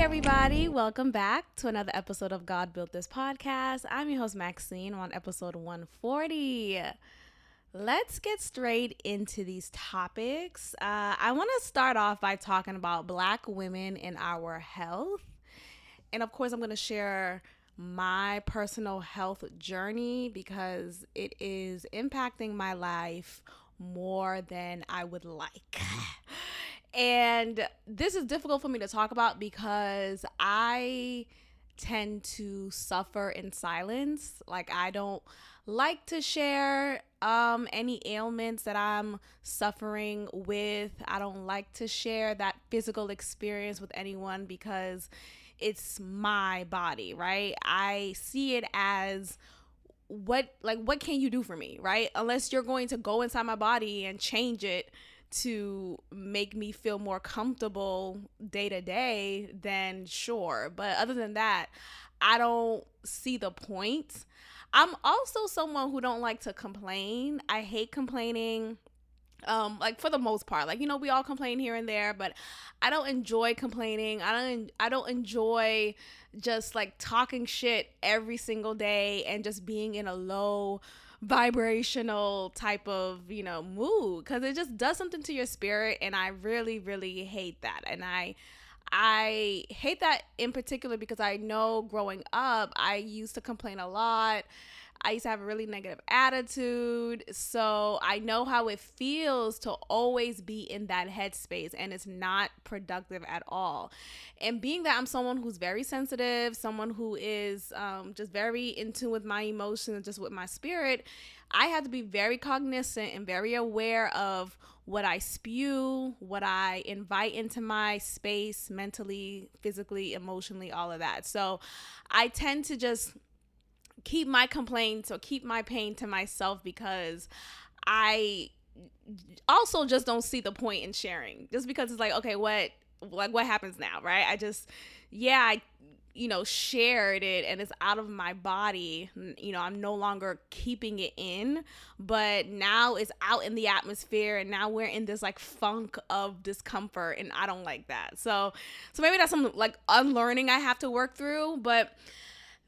everybody. Welcome back to another episode of God Built This Podcast. I'm your host, Maxine, on episode 140. Let's get straight into these topics. I want to start off by talking about Black women and our health. And of course, I'm going to share my personal health journey because it is impacting my life more than I would like. And this is difficult for me to talk about because I tend to suffer in silence. Like, I don't like to share any ailments that I'm suffering with. I don't like to share that physical experience with anyone because it's my body, right? I see it as what can you do for me, right? Unless you're going to go inside my body and change it to make me feel more comfortable day to day, then sure. But other than that, I don't see the point. I'm also someone who don't like to complain. I hate complaining. Like, for the most part, like, we all complain here and there, but I don't enjoy complaining. I don't enjoy just like talking shit every single day and just being in a low vibrational type of mood, because it just does something to your spirit, and I really hate that. And I hate that in particular because I know growing up I used to complain a lot. I used to have a really negative attitude. So I know how it feels to always be in that headspace, and it's not productive at all. And being that I'm someone who's very sensitive, someone who is just very in tune with my emotions, just with my spirit, I have to be very cognizant and very aware of what I spew, what I invite into my space mentally, physically, emotionally, all of that. So I tend to just keep my complaints or keep my pain to myself because I also just don't see the point in sharing, just because it's like, okay, what happens now, right? I shared it and it's out of my body. I'm no longer keeping it in, but now it's out in the atmosphere, and now we're in this like funk of discomfort, and I don't like that. So maybe that's some like unlearning I have to work through, but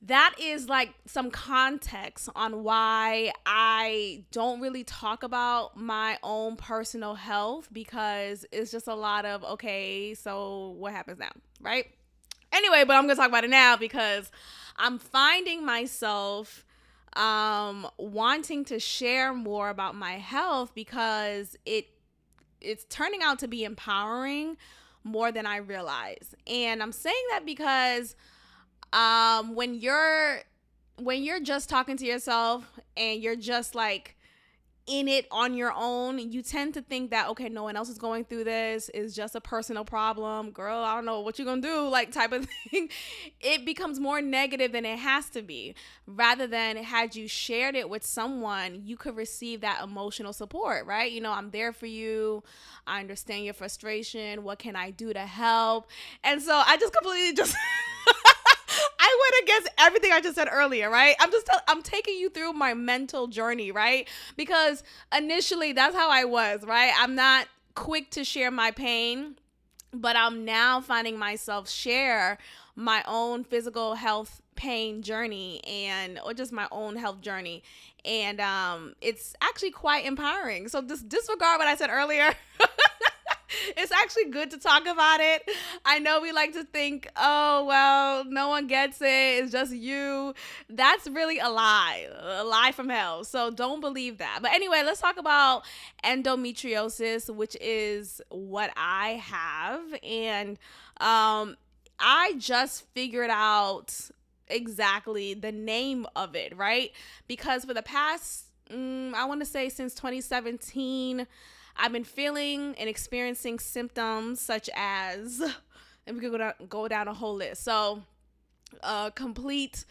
that is like some context on why I don't really talk about my own personal health, because it's just a lot of, okay, so what happens now, right? Anyway, but I'm going to talk about it now because I'm finding myself wanting to share more about my health because it's turning out to be empowering more than I realize. And I'm saying that because when you're just talking to yourself and you're just like in it on your own, you tend to think that, okay, no one else is going through this, it's just a personal problem, girl, I don't know what you're gonna do, like, type of thing. It becomes more negative than it has to be, rather than had you shared it with someone, you could receive that emotional support, right? I'm there for you, I understand your frustration, what can I do to help? And so I just completely just I went against everything I just said earlier, right? I'm taking you through my mental journey, right? Because initially that's how I was, right? I'm not quick to share my pain, but I'm now finding myself share my own physical health pain journey or just my own health journey. And it's actually quite empowering. So disregard what I said earlier. It's actually good to talk about it. I know we like to think, oh, well, no one gets it, it's just you. That's really a lie from hell. So don't believe that. But anyway, let's talk about endometriosis, which is what I have. And I just figured out exactly the name of it, right? Because for the past, I want to say since 2017, I've been feeling and experiencing symptoms such as, and we could go down a whole list. So, complete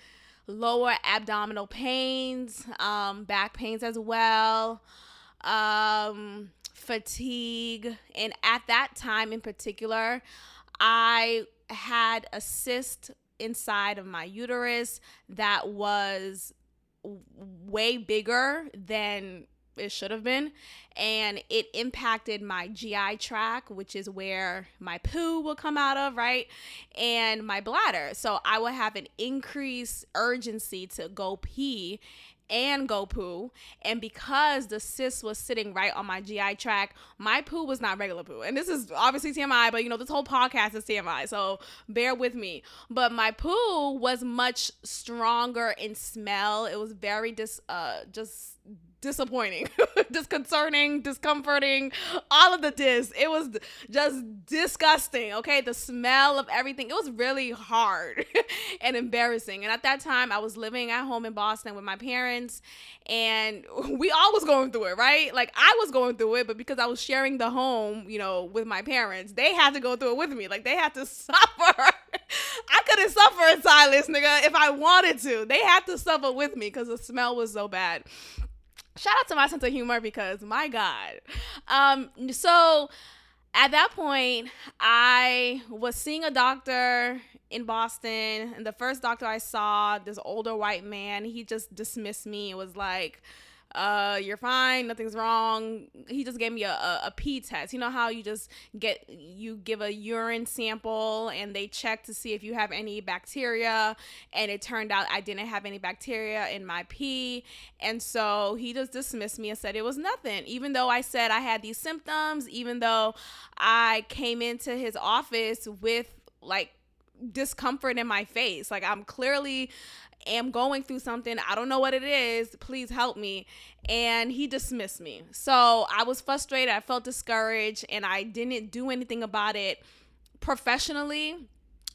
lower abdominal pains, back pains as well, fatigue. And at that time in particular, I had a cyst inside of my uterus that was way bigger than it should have been. And it impacted my GI tract, which is where my poo will come out of, right? And my bladder. So I will have an increased urgency to go pee and go poo. And because the cyst was sitting right on my GI tract, my poo was not regular poo. And this is obviously TMI, but this whole podcast is TMI, so bear with me. But my poo was much stronger in smell. It was very just disappointing, disconcerting, discomforting, all of the it was just disgusting. Okay, the smell of everything, it was really hard and embarrassing. And at that time I was living at home in Boston with my parents, and we all was going through it, right? Like I was going through it, but because I was sharing the home with my parents, they had to go through it with me. Like they had to suffer. I couldn't suffer in silence, nigga, if I wanted to. They had to suffer with me because the smell was so bad. Shout out to my sense of humor, because my God. So at that point, I was seeing a doctor in Boston, and the first doctor I saw, this older white man, he just dismissed me. It was like, you're fine, nothing's wrong. He just gave me a pee test. You know how you give a urine sample and they check to see if you have any bacteria, and it turned out I didn't have any bacteria in my pee. And so he just dismissed me and said it was nothing, even though I said I had these symptoms, even though I came into his office with like discomfort in my face. Like I'm clearly am going through something. I don't know what it is. Please help me. And he dismissed me. So I was frustrated. I felt discouraged, and I didn't do anything about it professionally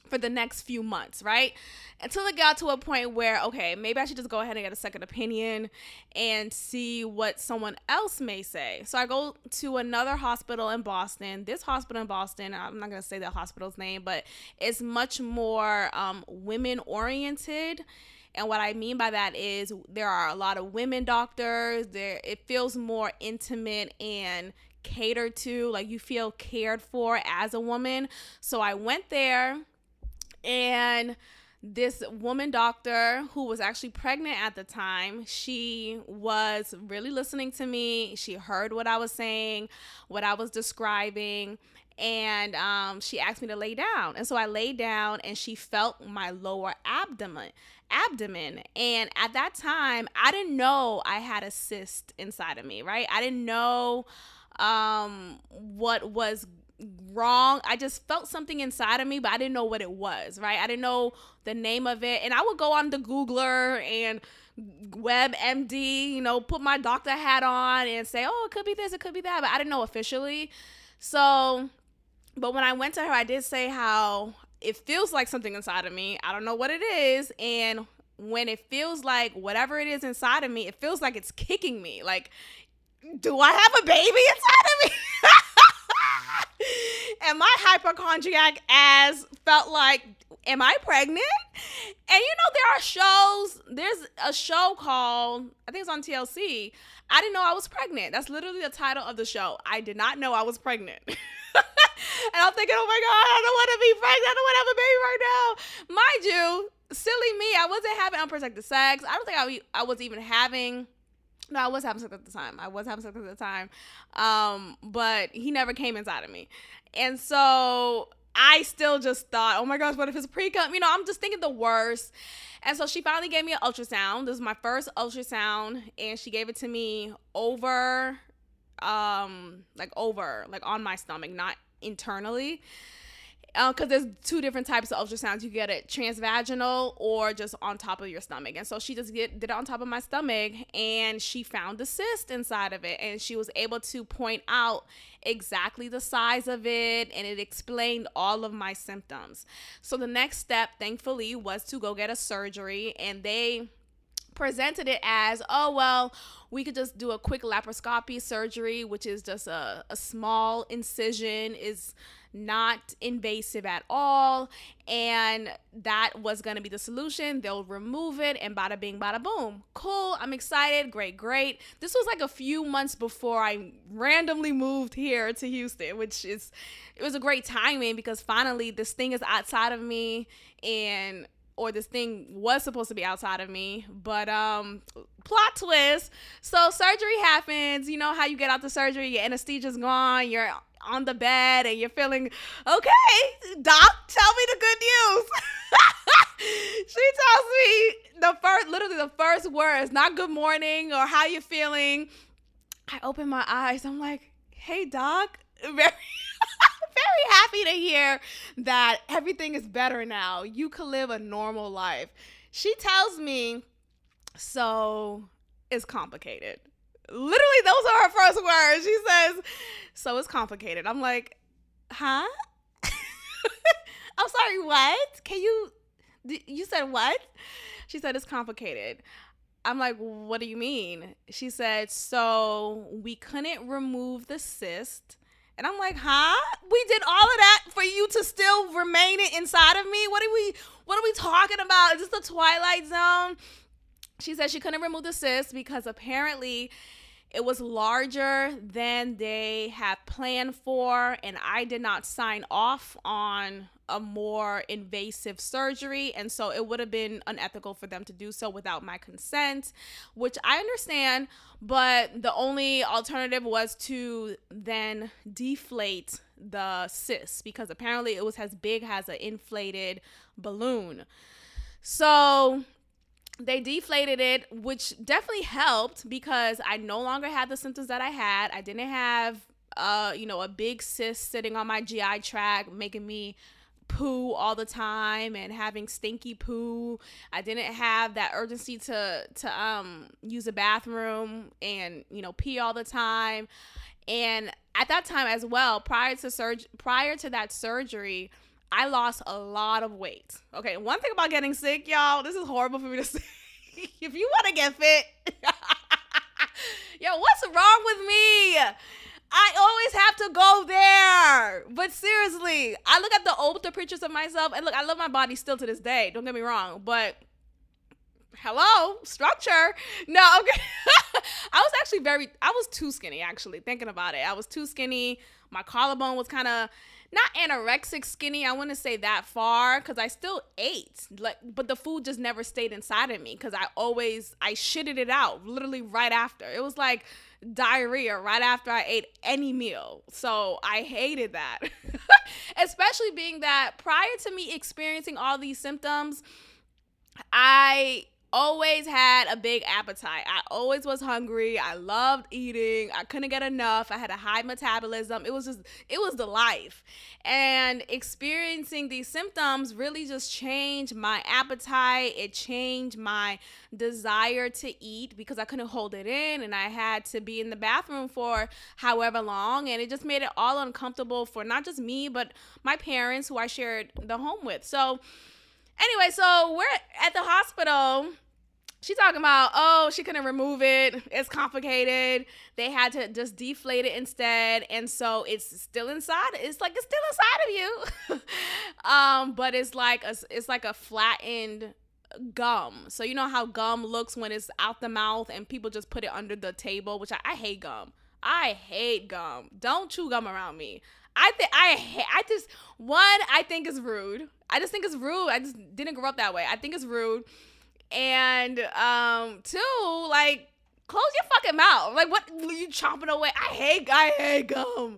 for the next few months, right? Until it got to a point where, okay, maybe I should just go ahead and get a second opinion and see what someone else may say. So I go to another hospital in Boston. This hospital in Boston, I'm not going to say the hospital's name, but it's much more women oriented. And what I mean by that is there are a lot of women doctors. It feels more intimate and catered to, like you feel cared for as a woman. So I went there, and this woman doctor, who was actually pregnant at the time, she was really listening to me. She heard what I was saying, what I was describing, and she asked me to lay down. And so I laid down, and she felt my lower abdomen. And at that time, I didn't know I had a cyst inside of me, right? I didn't know what was wrong. I just felt something inside of me, but I didn't know what it was, right? I didn't know the name of it. And I would go on the Googler and WebMD, put my doctor hat on and say, oh, it could be this, it could be that, but I didn't know officially. So, but when I went to her, I did say how it feels like something inside of me. I don't know what it is. And when it feels like whatever it is inside of me, it feels like it's kicking me. Like, do I have a baby inside of me? And my hypochondriac ass felt like, am I pregnant? And there are shows. There's a show called, I think it's on TLC. I didn't know I was pregnant. That's literally the title of the show. I did not know I was pregnant. And I'm thinking, oh my God, I don't want to be pregnant. I don't want to have a baby right now. Mind you, silly me, I wasn't having unprotected sex. I don't think I was even having. No, I was having sex at the time. But he never came inside of me. And so I still just thought, oh my gosh, what if it's pre-cum? I'm just thinking the worst. And so she finally gave me an ultrasound. This was my first ultrasound. And she gave it to me over on my stomach, not internally. Because there's two different types of ultrasounds. You get it transvaginal or just on top of your stomach. And so she just did it on top of my stomach, and she found the cyst inside of it. And she was able to point out exactly the size of it, and it explained all of my symptoms. So the next step, thankfully, was to go get a surgery, and they presented it as, oh, well, we could just do a quick laparoscopy surgery, which is just a small incision, is not invasive at all, and that was going to be the solution. They'll remove it, and bada bing, bada boom. Cool. I'm excited. Great. This was like a few months before I randomly moved here to Houston, it was a great timing, because finally this thing is outside of me, and or this thing was supposed to be outside of me, but plot twist. So surgery happens. You know how you get out the surgery, your anesthesia's gone, you're on the bed and you're feeling okay. Doc, tell me the good news. She tells me literally the first words, not good morning or how you feeling. I open my eyes. I'm like, hey, doc. Very, very happy to hear that everything is better now. You can live a normal life. She tells me, so it's complicated. Literally, those are her first words. She says, so it's complicated. I'm like, huh? I'm sorry, what? You said what? She said, it's complicated. I'm like, what do you mean? She said, so we couldn't remove the cyst. And I'm like, huh? We did all of that for you to still remain inside of me? What are we talking about? Is this the Twilight Zone? She said she couldn't remove the cyst because apparently it was larger than they had planned for, and I did not sign off on a more invasive surgery, and so it would have been unethical for them to do so without my consent, which I understand, but the only alternative was to then deflate the cyst because apparently it was as big as an inflated balloon. So they deflated it, which definitely helped because I no longer had the symptoms that I had. I didn't have a big cyst sitting on my GI tract making me poo all the time and having stinky poo. I didn't have that urgency to use a bathroom and pee all the time. And at that time as well, prior to that surgery, I lost a lot of weight. Okay, one thing about getting sick, y'all, this is horrible for me to say. If you want to get fit, yo, what's wrong with me? I always have to go there. But seriously, I look at the older pictures of myself, and look, I love my body still to this day. Don't get me wrong, but hello, structure. No, okay. I was too skinny, actually, thinking about it. I was too skinny. My collarbone was kind of not anorexic skinny. I wouldn't say that far because I still ate, but the food just never stayed inside of me because I shitted it out literally right after. It was like diarrhea right after I ate any meal. So I hated that, especially being that prior to me experiencing all these symptoms, I always had a big appetite. I always was hungry. I loved eating. I couldn't get enough. I had a high metabolism. It was the life. And experiencing these symptoms really just changed my appetite. It changed my desire to eat because I couldn't hold it in and I had to be in the bathroom for however long. And it just made it all uncomfortable for not just me, but my parents who I shared the home with. So anyway, so we're at the hospital. She's talking about, she couldn't remove it. It's complicated. They had to just deflate it instead. And so it's still inside. It's still inside of you. But it's like a flattened gum. So you know how gum looks when it's out the mouth and people just put it under the table, which I hate gum. I hate gum. Don't chew gum around me. I think it's rude. I just think it's rude. I just didn't grow up that way. I think it's rude. And two, like, close your fucking mouth. Like, what are you chomping away? I hate gum.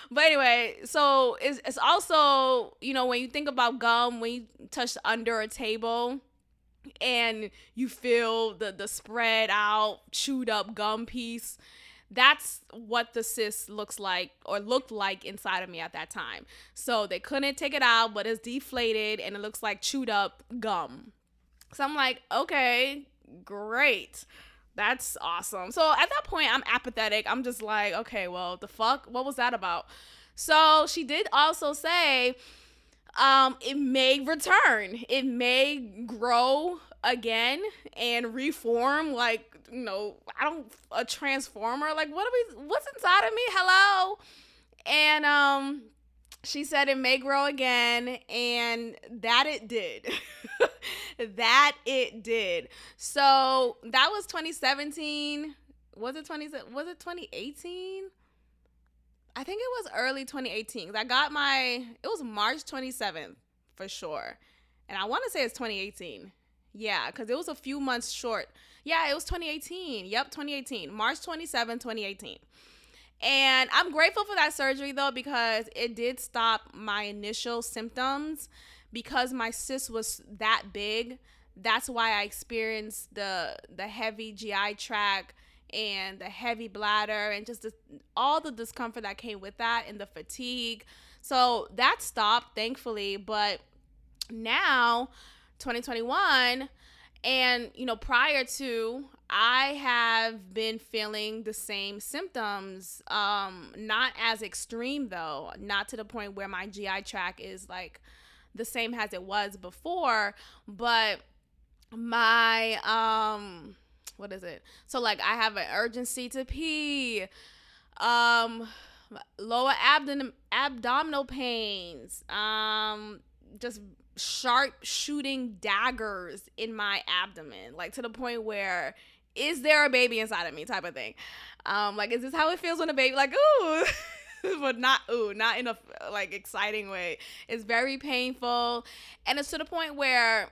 But anyway, so it's also, when you think about gum, when you touch under a table and you feel the spread out, chewed up gum piece, that's what the cyst looks like or looked like inside of me at that time. So they couldn't take it out, but it's deflated and it looks like chewed up gum. So I'm like, okay, great. That's awesome. So at that point, I'm apathetic. I'm just like, okay, well, the fuck? What was that about? So she did also say it may return. It may grow again and reform like, a transformer. Like, what's inside of me? Hello? And she said it may grow again, and that it did. That it did. So that was 2017. Was it 2018? I think it was early 2018. It was March 27th for sure. And I want to say it's 2018. Yeah, because it was a few months short. Yeah, it was 2018. Yep, 2018. March 27, 2018. And I'm grateful for that surgery, though, because it did stop my initial symptoms. Because my cyst was that big, that's why I experienced the heavy GI tract and the heavy bladder and just all the discomfort that came with that and the fatigue. So that stopped, thankfully. But now, 2021, and prior to, I have been feeling the same symptoms, not as extreme though, not to the point where my GI tract is like the same as it was before, but my what is it, so like I have an urgency to pee, um lower abdominal pains, just sharp shooting daggers in my abdomen, like to the point where, is there a baby inside of me type of thing. Like, is this how it feels when a baby, like, ooh, but not in a like exciting way. It's very painful, and it's to the point where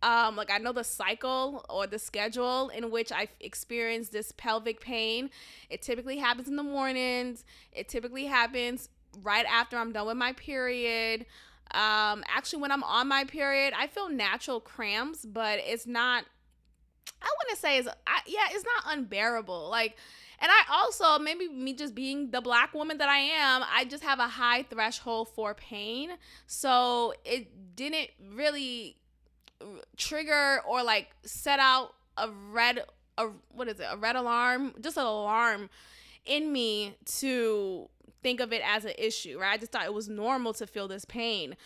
like I know the cycle or the schedule in which I experience this pelvic pain. It typically happens in the mornings. It typically happens right after I'm done with my period. Actually, when I'm on my period, I feel natural cramps, but it's not, I wouldn't say it's not unbearable. Like, and I also, maybe me just being the Black woman that I am, I just have a high threshold for pain. So it didn't really trigger or like set out a red alarm, just an alarm in me to think of it as an issue, right? I just thought it was normal to feel this pain.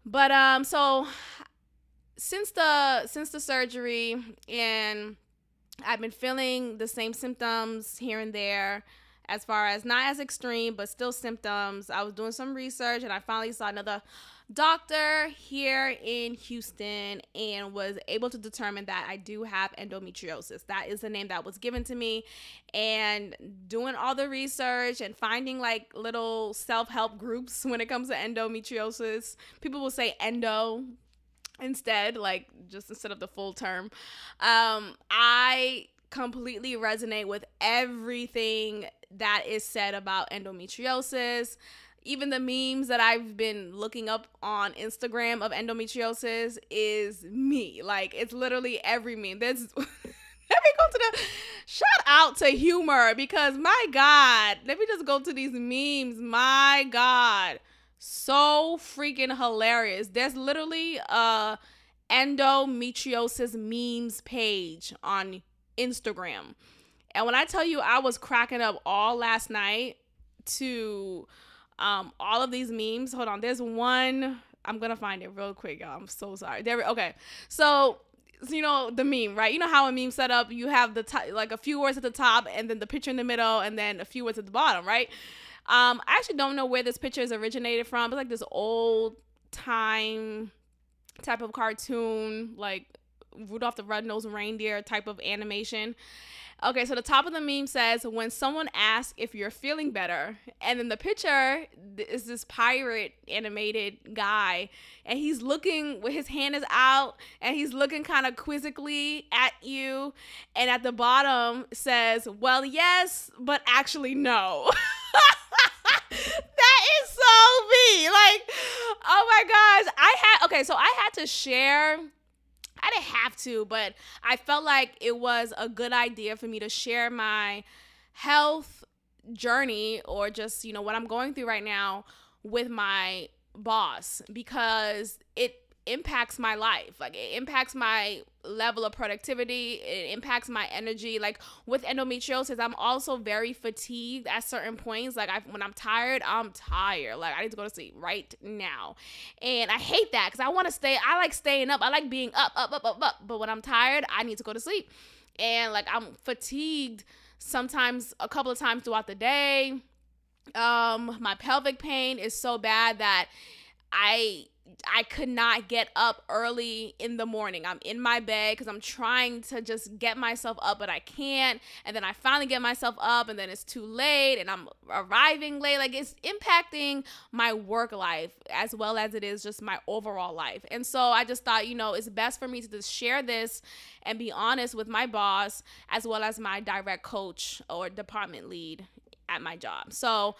But so since the surgery, and I've been feeling the same symptoms here and there, as far as not as extreme, but still symptoms. I was doing some research and I finally saw another doctor here in Houston and was able to determine that I do have endometriosis. That is the name that was given to me. And doing all the research and finding like little self-help groups when it comes to endometriosis, people will say endo instead, like just instead of the full term. I completely resonate with everything that is said about endometriosis. Even the memes that I've been looking up on Instagram of endometriosis is me. Like, it's literally every meme. There's let me go to the shout out to humor, because my God, let me just go to these memes. My God, so freaking hilarious. There's literally a endometriosis memes page on Instagram. And when I tell you, I was cracking up all last night to all of these memes. Hold on, there's one, I'm gonna find it real quick, y'all. I'm so sorry. Okay, so you know the meme, right? You know how a meme set up, you have the top, like a few words at the top, and then the picture in the middle, and then a few words at the bottom, right? I actually don't know where this picture is originated from. It's like this old time type of cartoon, like Rudolph the Red-Nosed Reindeer type of animation. Okay, so the top of the meme says, when someone asks if you're feeling better, and then the picture is this pirate animated guy, and he's looking, with his hand is out, and he's looking kind of quizzically at you, and at the bottom says, well, yes, but actually no. That is so me. Like, oh my gosh. I had to share, I didn't have to, but I felt like it was a good idea for me to share my health journey, or just, you know, what I'm going through right now with my boss, because it impacts my life. Like, it impacts my level of productivity. It impacts my energy. Like, with endometriosis, I'm also very fatigued at certain points. Like, when I'm tired, I'm tired. Like, I need to go to sleep right now. And I hate that, because I like staying up. I like being up. But when I'm tired, I need to go to sleep. And like, I'm fatigued sometimes a couple of times throughout the day. My pelvic pain is so bad that I could not get up early in the morning. I'm in my bed because I'm trying to just get myself up, but I can't. And then I finally get myself up, and then it's too late, and I'm arriving late. Like, it's impacting my work life as well as it is just my overall life. And so I just thought, it's best for me to just share this and be honest with my boss as well as my direct coach or department lead at my job. So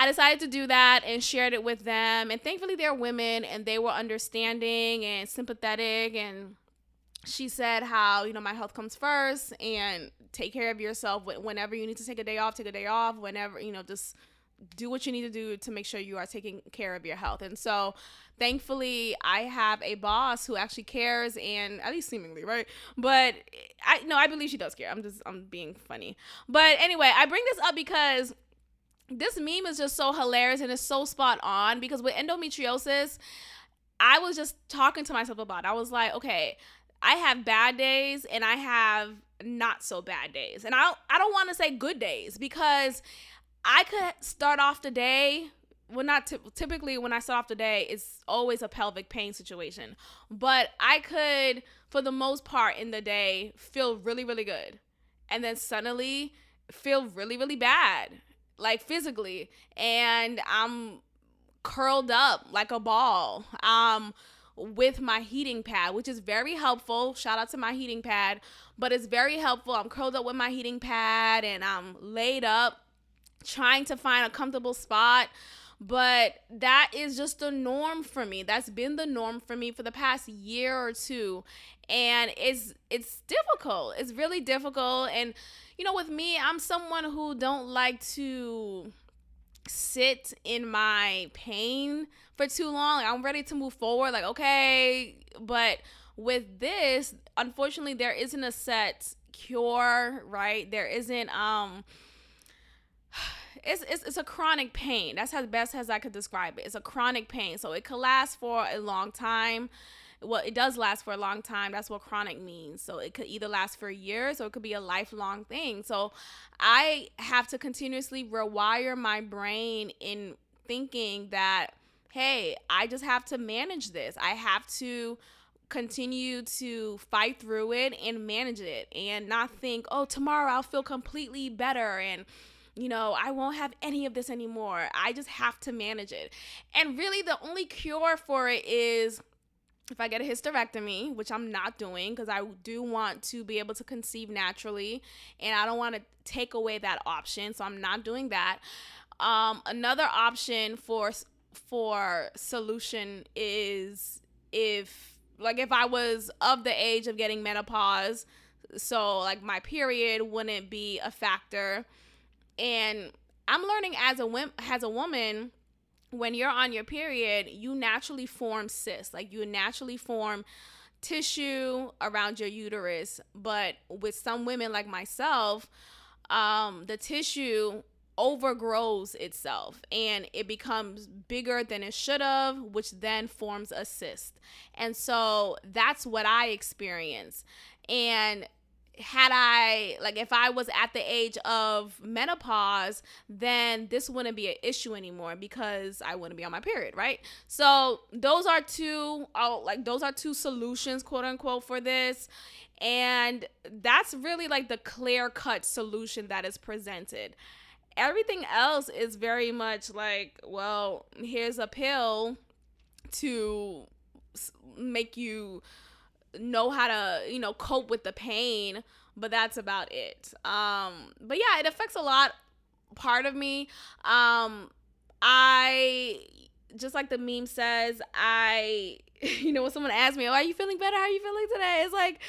I decided to do that and shared it with them. And thankfully, they're women and they were understanding and sympathetic. And she said how, my health comes first, and take care of yourself. Whenever you need to take a day off. Whenever, just do what you need to do to make sure you are taking care of your health. And so thankfully, I have a boss who actually cares, and at least seemingly, right? But I believe she does care. I'm being funny. But anyway, I bring this up because this meme is just so hilarious and it's so spot on, because with endometriosis, I was just talking to myself about it. I was like, okay, I have bad days and I have not so bad days. And I don't want to say good days, because I could start off the day, well, not typically when I start off the day, it's always a pelvic pain situation. But I could, for the most part in the day, feel really, really good. And then suddenly feel really, really bad, like physically, and I'm curled up like a ball with my heating pad, which is very helpful. Shout out to my heating pad, but it's very helpful. I'm curled up with my heating pad and I'm laid up trying to find a comfortable spot. But that is just the norm for me. That's been the norm for me for the past year or two. And it's difficult. It's really difficult. And, with me, I'm someone who don't like to sit in my pain for too long. I'm ready to move forward. Like, okay. But with this, unfortunately, there isn't a set cure, right? There isn't, it's a chronic pain. That's as best as I could describe it. It's a chronic pain. So it could last for a long time. Well, it does last for a long time. That's what chronic means. So it could either last for years or it could be a lifelong thing. So I have to continuously rewire my brain in thinking that, hey, I just have to manage this. I have to continue to fight through it and manage it, and not think, oh, tomorrow I'll feel completely better and I won't have any of this anymore. I just have to manage it. And really the only cure for it is if I get a hysterectomy, which I'm not doing because I do want to be able to conceive naturally, and I don't want to take away that option, so I'm not doing that. Another option for solution is if I was of the age of getting menopause, so like my period wouldn't be a factor. And I'm learning as a woman, when you're on your period, you naturally form cysts. Like, you naturally form tissue around your uterus. But with some women like myself, the tissue overgrows itself and it becomes bigger than it should have, which then forms a cyst. And so that's what I experienced. And if I was at the age of menopause, then this wouldn't be an issue anymore because I wouldn't be on my period, right? So those are two solutions, quote unquote, for this. And that's really like the clear-cut solution that is presented. Everything else is very much like, well, here's a pill to make you know how to cope with the pain, but that's about it. But yeah, it affects a lot part of me. I just, like the meme says, when someone asks me, oh, are you feeling better, how are you feeling today, it's like,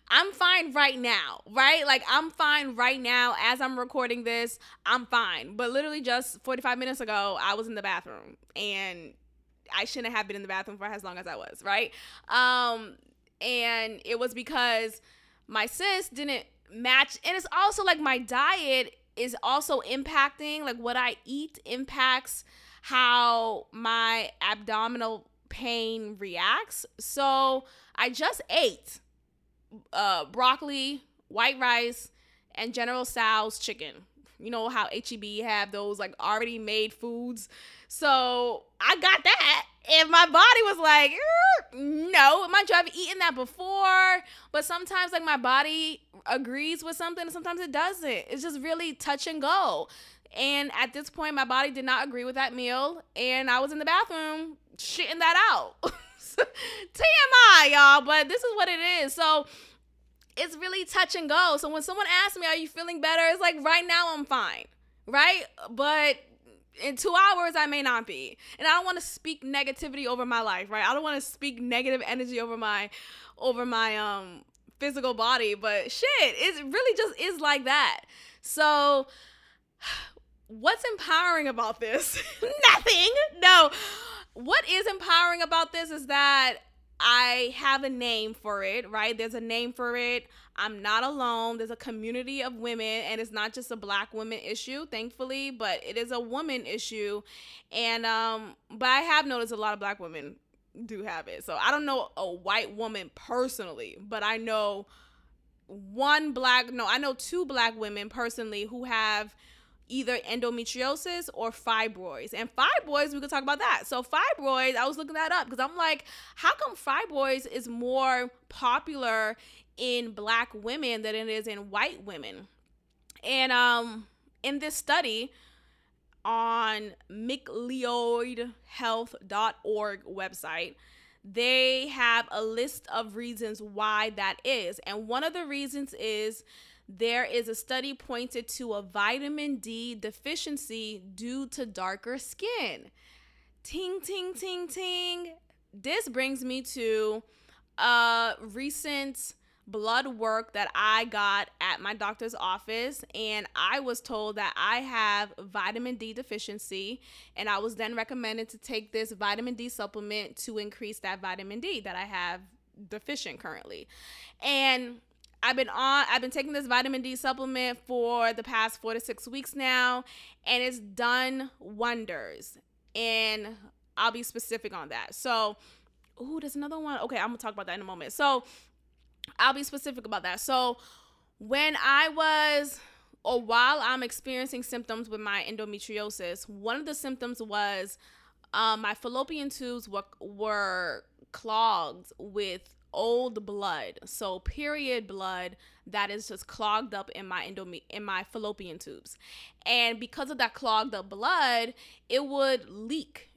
I'm fine right now, right? Like, I'm fine right now as I'm recording this. I'm fine. But literally just 45 minutes ago, I was in the bathroom and I shouldn't have been in the bathroom for as long as I was, right? And it was because my cyst didn't match. And it's also like my diet is also impacting, like what I eat impacts how my abdominal pain reacts. So I just ate broccoli, white rice, and General Tso's chicken. You know how HEB have those like already made foods. So I got that if my body was like, no, mind you, I've eaten that before, but sometimes like my body agrees with something and sometimes it doesn't. It's just really touch and go. And at this point, my body did not agree with that meal, and I was in the bathroom shitting that out. TMI, y'all, but this is what it is. So it's really touch and go. So when someone asks me, are you feeling better? It's like, right now I'm fine, right? But in 2 hours, I may not be. And I don't want to speak negativity over my life, right? I don't want to speak negative energy over my physical body, but shit, it really just is like that. So what's empowering about this? Nothing. No. What is empowering about this is that I have a name for it, right? There's a name for it. I'm not alone. There's a community of women, and it's not just a black women issue, thankfully, but it is a woman issue. And but I have noticed a lot of black women do have it. So I don't know a white woman personally, but I know I know 2 black women personally who have either endometriosis or fibroids. And fibroids, we could talk about that. So fibroids, I was looking that up because I'm like, how come fibroids is more popular in black women than it is in white women? And in this study on mcleodhealth.org website, they have a list of reasons why that is. And one of the reasons is there is a study pointed to a vitamin D deficiency due to darker skin. Ting, ting, ting, ting. This brings me to a recent blood work that I got at my doctor's office, and I was told that I have vitamin D deficiency, and I was then recommended to take this vitamin D supplement to increase that vitamin D that I have deficient currently. And I've been taking this vitamin D supplement for the past 4 to 6 weeks now, and it's done wonders. And I'll be specific on that. So, there's another one. Okay, I'm gonna talk about that in a moment. So I'll be specific about that. So while I'm experiencing symptoms with my endometriosis, one of the symptoms was my fallopian tubes were clogged with old blood, so period blood that is just clogged up in my fallopian tubes. And because of that clogged up blood, it would leak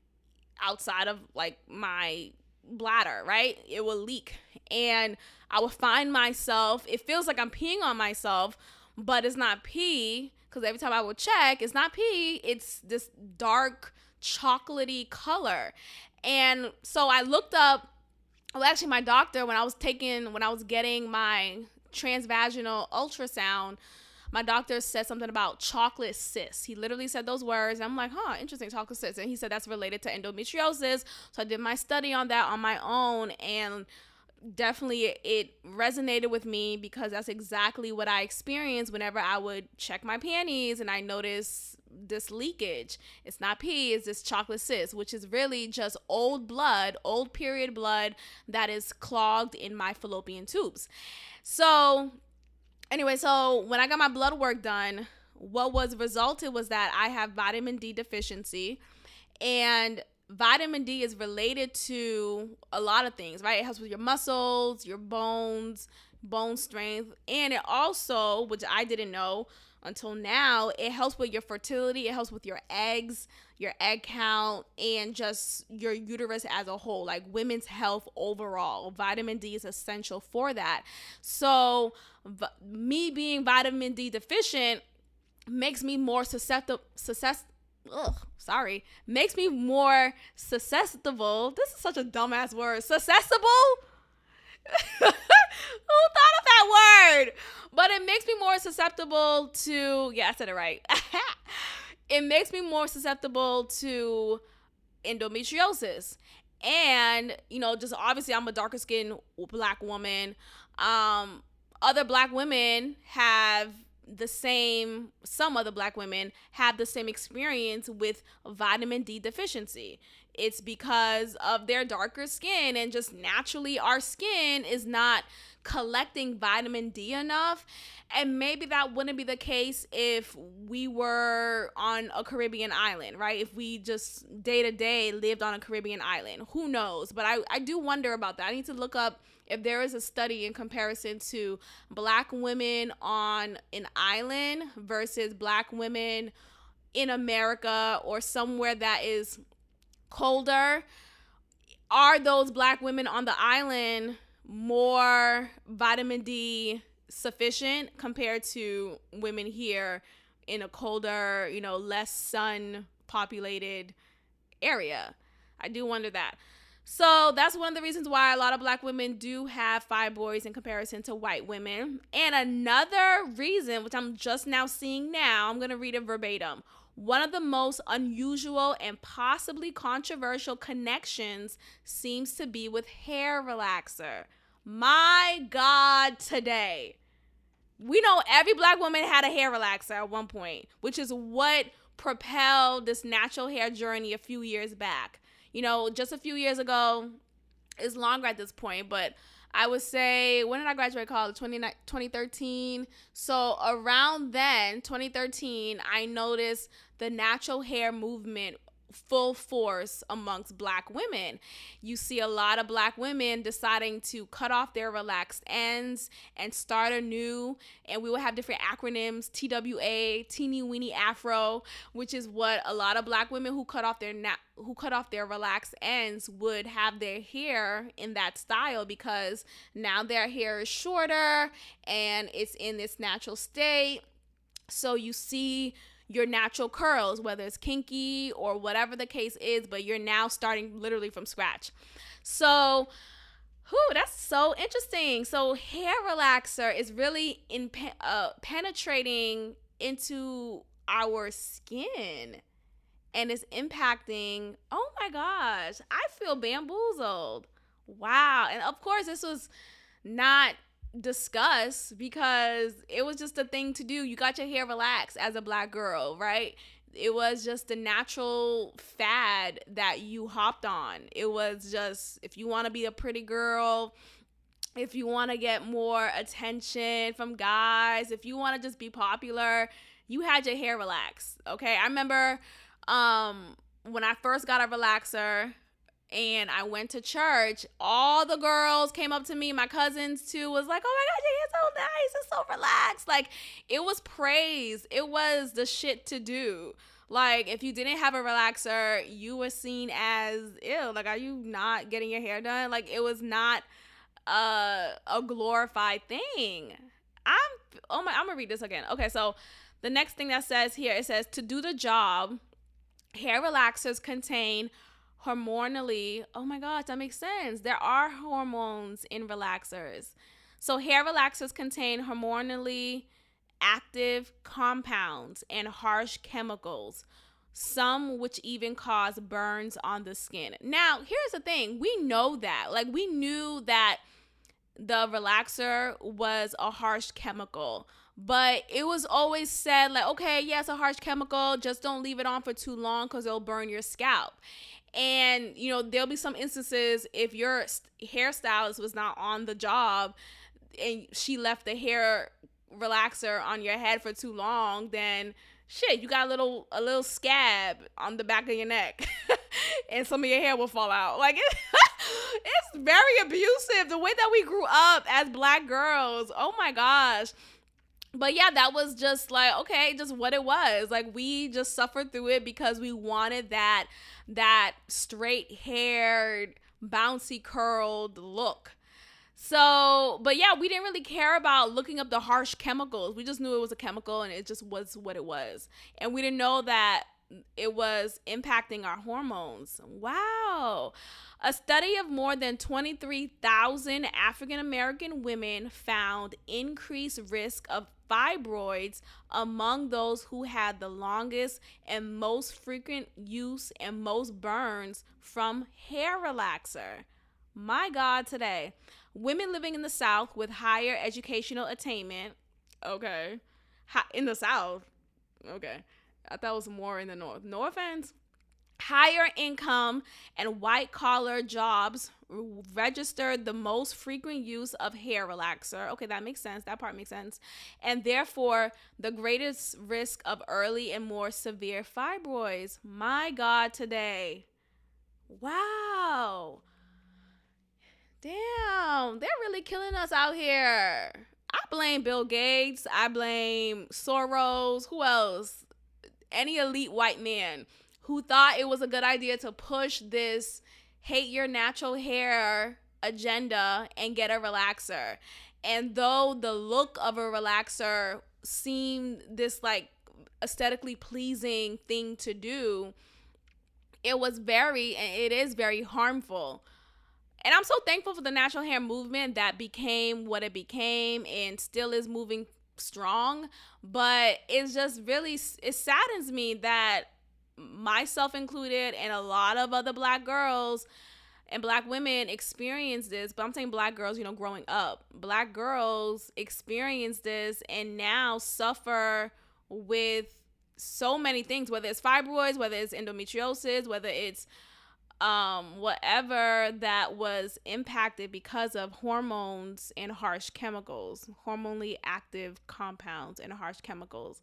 outside of like my bladder, right? It would leak, and I would find myself, it feels like I'm peeing on myself, but it's not pee, because every time I would check, it's not pee, it's this dark chocolatey color. And so I looked up, actually my doctor, when I was getting my transvaginal ultrasound, my doctor said something about chocolate cysts. He literally said those words. And I'm like, interesting, chocolate cysts. And he said that's related to endometriosis. So I did my study on that on my own, and definitely it resonated with me because that's exactly what I experienced whenever I would check my panties and I noticed this leakage. It's not pee, it's this chocolate cyst, which is really just old period blood that is clogged in my fallopian tubes. So anyway, so when I got my blood work done, what was resulted was that I have vitamin D deficiency, and vitamin D is related to a lot of things, right? It helps with your muscles, your bones, bone strength, and it also, which I didn't know until now, it helps with your fertility, it helps with your eggs, your egg count, and just your uterus as a whole, like women's health overall. Vitamin D is essential for that. So me being vitamin D deficient makes me more makes me more susceptible. This is such a dumbass word. Susceptible? Who thought of that word? But it makes me more susceptible to, I said it right. It makes me more susceptible to endometriosis. And, just obviously I'm a darker skinned black woman. Other black women have some other black women have the same experience with vitamin D deficiency. It's because of their darker skin, and just naturally our skin is not collecting vitamin D enough. And maybe that wouldn't be the case if we were on a Caribbean island, right? If we just day to day lived on a Caribbean island. Who knows? But I do wonder about that. I need to look up if there is a study in comparison to black women on an island versus black women in America or somewhere that is colder. Are those black women on the island more vitamin D sufficient compared to women here in a colder, less sun populated area? I do wonder that. So that's one of the reasons why a lot of black women do have fibroids in comparison to white women. And another reason, which I'm just now seeing now, I'm going to read it verbatim. One of the most unusual and possibly controversial connections seems to be with hair relaxer. My God, today. We know every black woman had a hair relaxer at one point, which is what propelled this natural hair journey a few years back. Just a few years ago, it's longer at this point, but I would say, when did I graduate college? 2013. So around then, 2013, I noticed the natural hair movement full force amongst black women. You see a lot of black women deciding to cut off their relaxed ends and start anew. And we would have different acronyms: TWA, teeny weeny afro, which is what a lot of black women who cut off their relaxed ends would have their hair in that style, because now their hair is shorter and it's in this natural state. So you see your natural curls, whether it's kinky or whatever the case is, but you're now starting literally from scratch. So, that's so interesting. So hair relaxer is really penetrating into our skin, and it's impacting. Oh my gosh, I feel bamboozled. Wow. And of course, this was not discussed because it was just a thing to do. You got your hair relaxed as a black girl, right? It was just a natural fad that you hopped on. It was just, if you want to be a pretty girl, if you want to get more attention from guys, if you want to just be popular, you had your hair relaxed. Okay, I remember when I first got a relaxer and I went to church, all the girls came up to me, my cousins too, was like, oh my gosh, your hair's so nice, it's so relaxed. Like, it was praise. It was the shit to do. Like, if you didn't have a relaxer, you were seen as, ew, like, are you not getting your hair done? Like, it was not a glorified thing. I'm gonna read this again. Okay, so the next thing that says here, it says, to do the job, hair relaxers contain hormonally, oh my gosh, that makes sense. There are hormones in relaxers. So hair relaxers contain hormonally active compounds and harsh chemicals, some which even cause burns on the skin. Now, here's the thing. We know that. Like, we knew that the relaxer was a harsh chemical, but it was always said, like, okay, yeah, it's a harsh chemical, just don't leave it on for too long because it'll burn your scalp. And, there'll be some instances if your hairstylist was not on the job and she left the hair relaxer on your head for too long, then shit, you got a little scab on the back of your neck and some of your hair will fall out. Like, it's very abusive, the way that we grew up as black girls. Oh my gosh. But yeah, that was just like, okay, just what it was. Like, we just suffered through it because we wanted that straight haired, bouncy curled look. So, but yeah, we didn't really care about looking up the harsh chemicals. We just knew it was a chemical and it just was what it was. And we didn't know that it was impacting our hormones. Wow. A study of more than 23,000 African American women found increased risk of fibroids among those who had the longest and most frequent use and most burns from hair relaxer. My God, today. Women living in the South with higher educational attainment, okay, In the South. Okay. I thought it was more in the North. No offense. Higher income and white collar jobs registered the most frequent use of hair relaxer. Okay, that makes sense. That part makes sense. And therefore, the greatest risk of early and more severe fibroids. My God, today. Wow. Damn, they're really killing us out here. I blame Bill Gates. I blame Soros. Who else? Any elite white man who thought it was a good idea to push this hate your natural hair agenda and get a relaxer. And though the look of a relaxer seemed this like aesthetically pleasing thing to do, it is very harmful. And I'm so thankful for the natural hair movement that became what it became and still is moving strong. But it's just really, it saddens me that myself included and a lot of other black girls and black women experience this. But I'm saying black girls, growing up, black girls experience this and now suffer with so many things, whether it's fibroids, whether it's endometriosis, whether it's whatever that was impacted because of hormones and harsh chemicals, hormonally active compounds and harsh chemicals.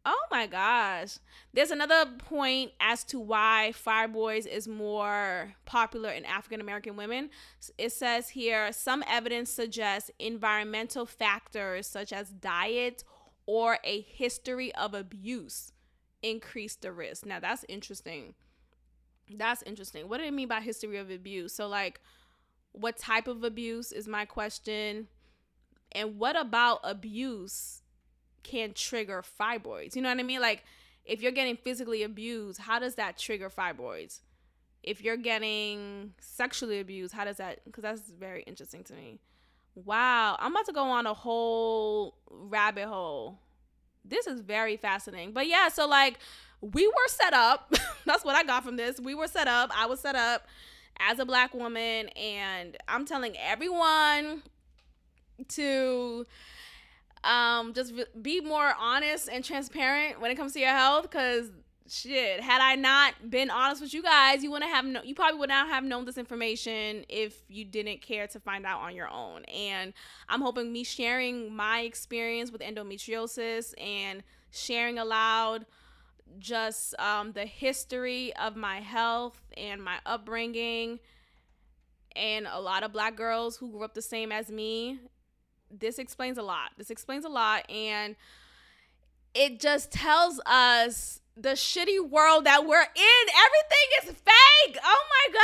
Oh my gosh. There's another point as to why fibroids is more popular in African American women. It says here, some evidence suggests environmental factors such as diet or a history of abuse increase the risk. Now that's interesting. That's interesting. What do they mean by history of abuse? So like, what type of abuse is my question? And what about abuse can trigger fibroids? You know what I mean? Like, if you're getting physically abused, how does that trigger fibroids? If you're getting sexually abused, how does that? Because that's very interesting to me. Wow. I'm about to go on a whole rabbit hole. This is very fascinating. But yeah, so like, we were set up. That's what I got from this. We were set up. I was set up as a black woman. And I'm telling everyone to just be more honest and transparent when it comes to your health. Because shit, had I not been honest with you guys, you probably would not have known this information if you didn't care to find out on your own. And I'm hoping me sharing my experience with endometriosis and sharing aloud just the history of my health and my upbringing and a lot of black girls who grew up the same as me. This explains a lot. And it just tells us the shitty world that we're in. Everything is fake. Oh my God.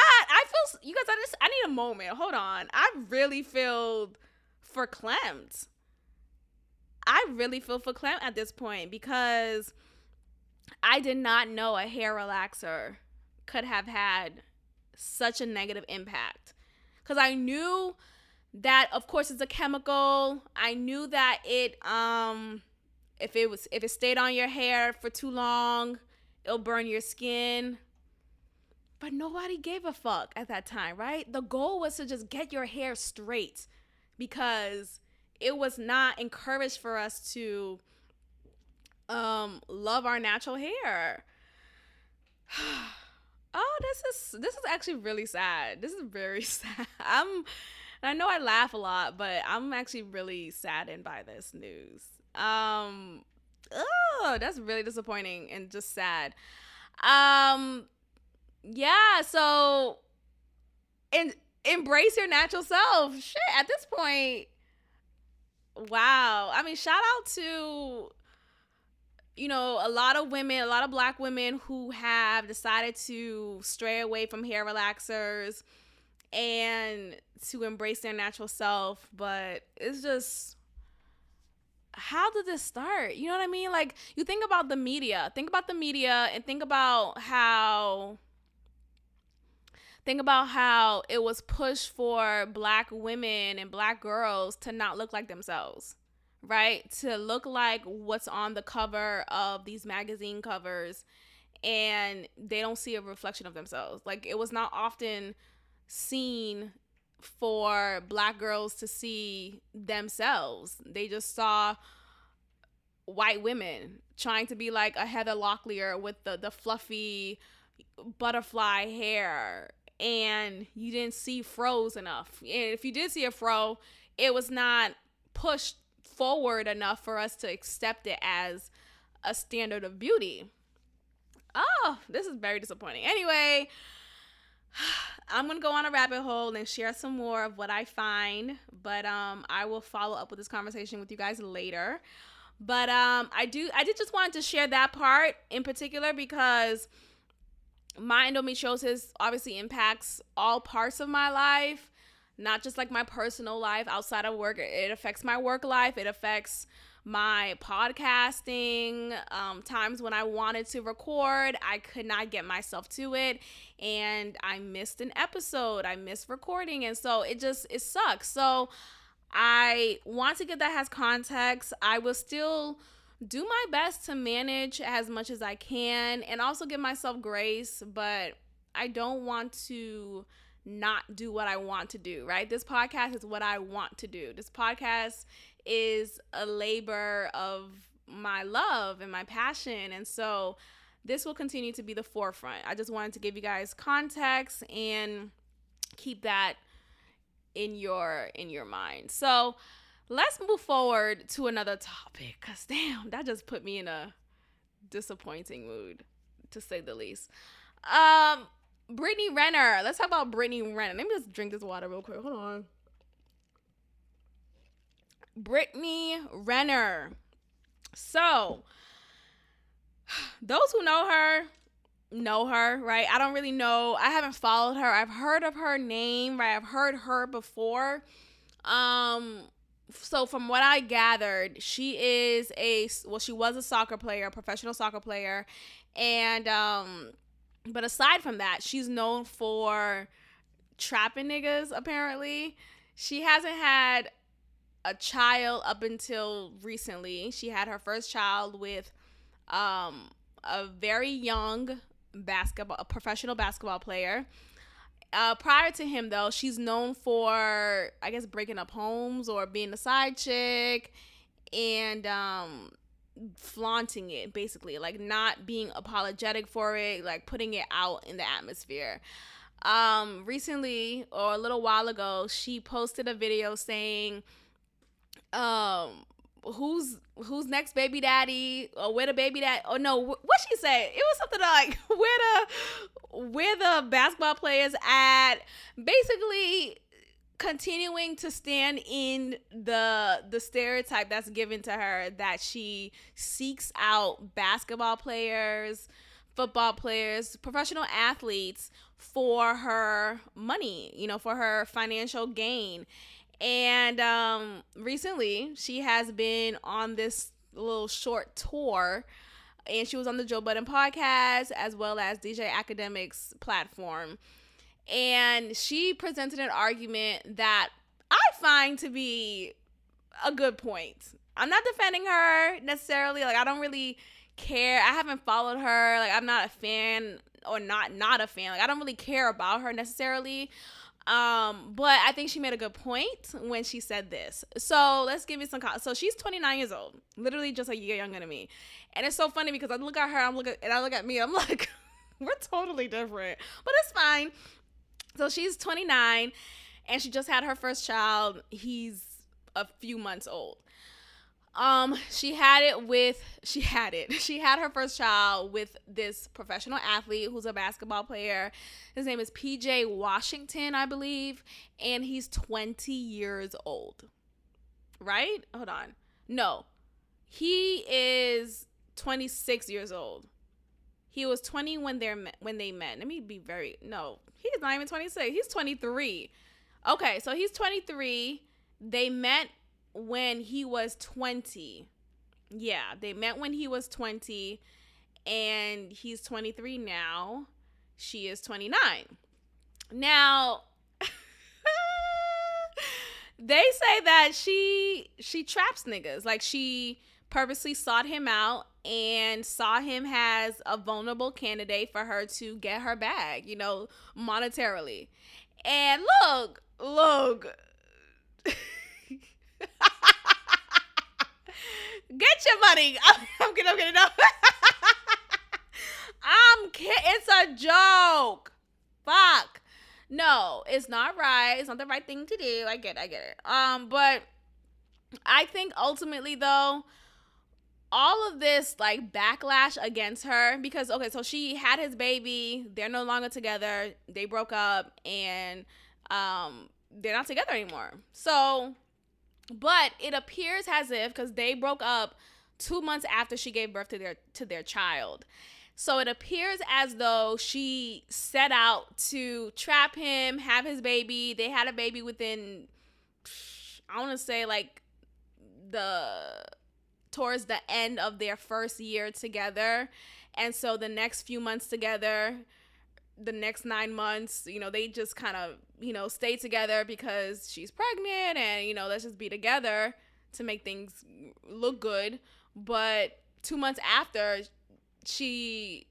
You guys, I need a moment. Hold on. I really feel verklempt. At this point because I did not know a hair relaxer could have had such a negative impact. Because I knew that, of course, it's a chemical. I knew that it, if it stayed on your hair for too long, it'll burn your skin. But nobody gave a fuck at that time, right? The goal was to just get your hair straight because it was not encouraged for us to love our natural hair. Oh, this is actually really sad. This is very sad. I know I laugh a lot, but I'm actually really saddened by this news. That's really disappointing and just sad. Yeah, so embrace your natural self. Shit, at this point, wow. I mean, shout out to a lot of black women who have decided to stray away from hair relaxers and to embrace their natural self. But it's just, how did this start? You know what I mean? Like, you think about the media and think about how it was pushed for black women and black girls to not look like themselves. Right? To look like what's on the cover of these magazine covers, and they don't see a reflection of themselves. Like, it was not often seen for black girls to see themselves. They just saw white women trying to be like a Heather Locklear with the fluffy butterfly hair, and you didn't see froze enough. And if you did see a fro, it was not pushed forward enough for us to accept it as a standard of beauty. Oh, this is very disappointing. Anyway, I'm gonna go on a rabbit hole and share some more of what I find, but I will follow up with this conversation with you guys later. But I did just wanted to share that part in particular because my endometriosis obviously impacts all parts of my life, not just like my personal life outside of work. It affects my work life. It affects my podcasting. Times when I wanted to record, I could not get myself to it, and I missed an episode. I missed recording, and so it sucks. So I want to get that as context. I will still do my best to manage as much as I can and also give myself grace, but I don't want to not do what I want to do, right? This podcast is what I want to do. This podcast is a labor of my love and my passion, and so this will continue to be the forefront. I just wanted to give you guys context and keep that in your mind. So let's move forward to another topic, because damn, that just put me in a disappointing mood, to say the least. Brittany Renner. Let's talk about Brittany Renner. Let me just drink this water real quick. Hold on. Brittany Renner. So, those who know her, right? I don't really know. I haven't followed her. I've heard of her name, right? I've heard her before. So from what I gathered, she was a soccer player, a professional soccer player. And, but aside from that, she's known for trapping niggas, apparently. She hasn't had a child up until recently. She had her first child with, a very young a professional basketball player. Prior to him, though, she's known for, I guess, breaking up homes or being a side chick and flaunting it, basically, like not being apologetic for it, like putting it out in the atmosphere. Recently, or a little while ago, she posted a video saying, who's next baby daddy, or where the baby daddy, oh no, what she said, it was something like where the basketball players at, basically continuing to stand in the stereotype that's given to her, that she seeks out basketball players, football players, professional athletes for her money, for her financial gain. And recently, she has been on this little short tour, and she was on the Joe Budden podcast as well as DJ Academic's platform. And she presented an argument that I find to be a good point. I'm not defending her necessarily. Like, I don't really care. I haven't followed her. Like, I'm not a fan, or not a fan. Like, I don't really care about her necessarily. But I think she made a good point when she said this. So let's give you some context. So she's 29 years old, literally just a year younger than me. And it's so funny because I look at her, I look at me, I'm like, we're totally different, but it's fine. So she's 29 and she just had her first child. He's a few months old. She had her first child with this professional athlete who's a basketball player. His name is PJ Washington, I believe, and he's 20 years old. Right? Hold on. No. He is 26 years old. He was 20 when they met. Let me be no, he's not even 26. He's 23. Okay, so he's 23. They met when he was 20. Yeah, they met when he was 20, and he's 23 now. She is 29. Now, they say that she traps niggas. Like, she purposely sought him out and saw him as a vulnerable candidate for her to get her bag, monetarily. And look. Get your money. I'm kidding. No. I'm kidding. It's a joke. Fuck. No, it's not right. It's not the right thing to do. I get it. But I think ultimately though, all of this like backlash against her, because okay, so she had his baby, they're no longer together, they broke up, and they're not together anymore. So, but it appears as if, because they broke up 2 months after she gave birth to their child. So it appears as though she set out to trap him, have his baby. They had a baby within, I want to say like towards the end of their first year together. And so the next few months together, the next 9 months, they just kind of, stay together because she's pregnant and, let's just be together to make things look good. But 2 months after, they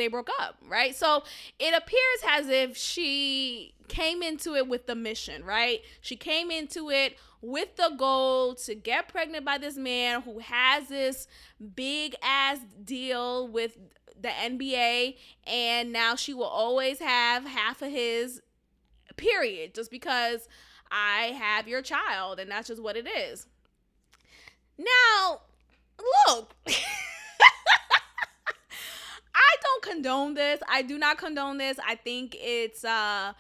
broke up, right? So it appears as if she came into it with the mission, right? She came into it with the goal to get pregnant by this man who has this big ass deal with the NBA, and now she will always have half of his, period, just because I have your child, and that's just what it is. Now, look. I don't condone this. I do not condone this. I think it's not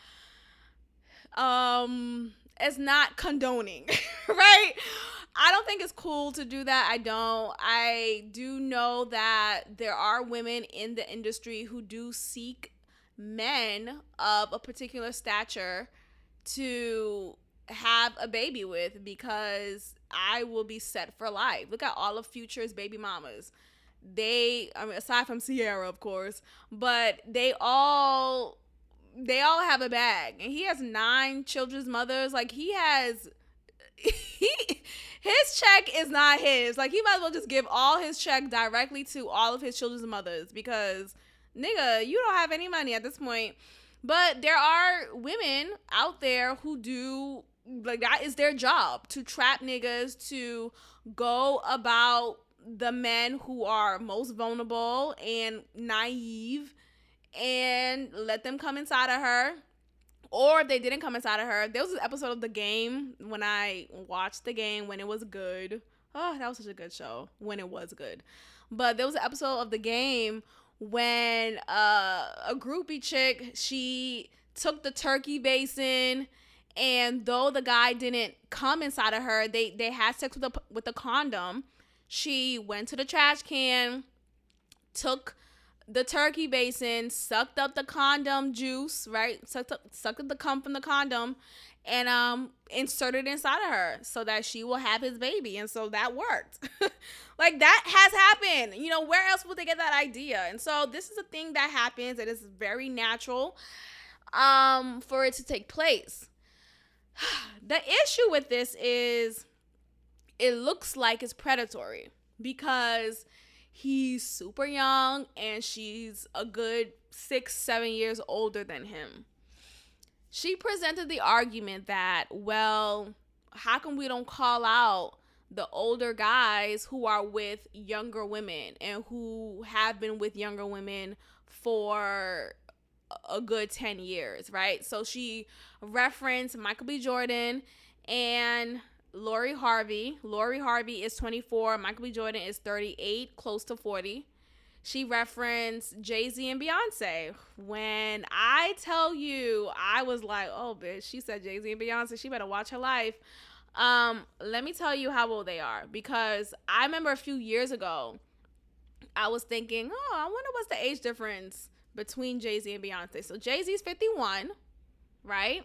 condoning, right? I don't think it's cool to do that. I do know that there are women in the industry who do seek men of a particular stature to have a baby with, because I will be set for life. Look at all of Future's baby mamas. Aside from Sierra, of course, but they all have a bag, and he has 9 children's mothers. Like, his check is not his. Like, he might as well just give all his check directly to all of his children's mothers, because nigga, you don't have any money at this point. But there are women out there who do, like, that is their job, to trap niggas, to go about the men who are most vulnerable and naive and let them come inside of her. Or if they didn't come inside of her, there was an episode of The Game when I watched The Game when it was good. Oh, that was such a good show when it was good. But there was an episode of The Game when a groupie chick, she took the turkey basin, and though the guy didn't come inside of her, they had sex with a condom. She went to the trash can, took the turkey basin, sucked up the condom juice, right? Sucked up the cum from the condom, and inserted it inside of her so that she will have his baby. And so that worked. Like, that has happened. Where else would they get that idea? And so this is a thing that happens. It is very natural for it to take place. The issue with this is, it looks like it's predatory, because he's super young and she's a good 6-7 years older than him. She presented the argument that, well, how come we don't call out the older guys who are with younger women and who have been with younger women for a good 10 years, right? So she referenced Michael B. Jordan and Lori Harvey. Lori Harvey is 24. Michael B. Jordan is 38, close to 40. She referenced Jay-Z and Beyonce. When I tell you, I was like, oh, bitch, she said Jay-Z and Beyonce. She better watch her life. Let me tell you how old they are, because I remember a few years ago, I was thinking, oh, I wonder what's the age difference between Jay-Z and Beyonce. So Jay-Z's 51, right?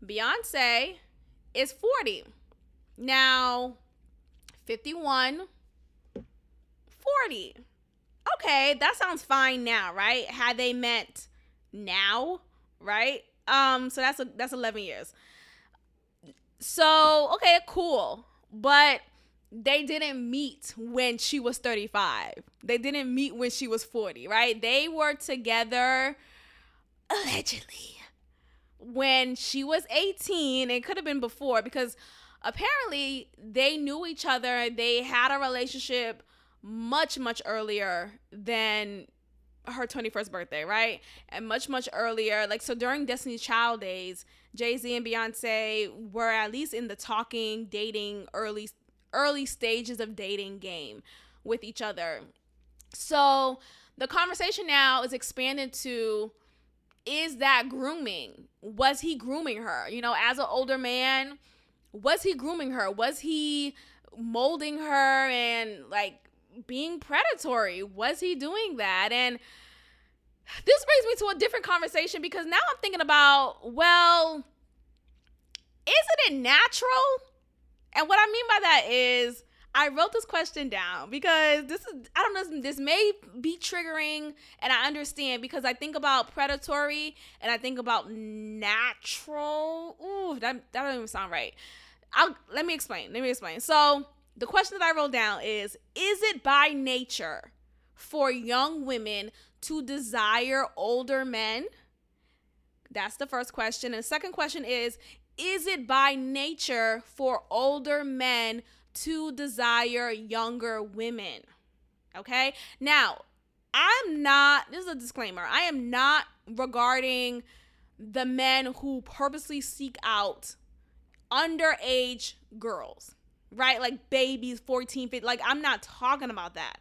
Beyonce is 40. Now, 51, 40. Okay, that sounds fine now, right? Had they met now, right? So that's 11 years. So, okay, cool. But they didn't meet when she was 35. They didn't meet when she was 40, right? They were together, allegedly, when she was 18. It could have been before, because apparently they knew each other. They had a relationship much, much earlier than her 21st birthday, right? And much, much earlier. Like, so during Destiny's Child days, Jay-Z and Beyonce were at least in the talking, dating, early stages of dating game with each other. So the conversation now is expanded to, is that grooming? Was he grooming her? You know, as an older man, was he grooming her? Was he molding her and like being predatory? Was he doing that? And this brings me to a different conversation, because now I'm thinking about, well, isn't it natural? And what I mean by that is, I wrote this question down because I don't know, this may be triggering, and I understand, because I think about predatory and I think about natural. Ooh, that don't even sound right. Let me explain. So the question that I wrote down is it by nature for young women to desire older men? That's the first question. And the second question is it by nature for older men to desire younger women? Okay? Now, this is a disclaimer, I am not regarding the men who purposely seek out underage girls, right? Like babies, 14, 15, like I'm not talking about that.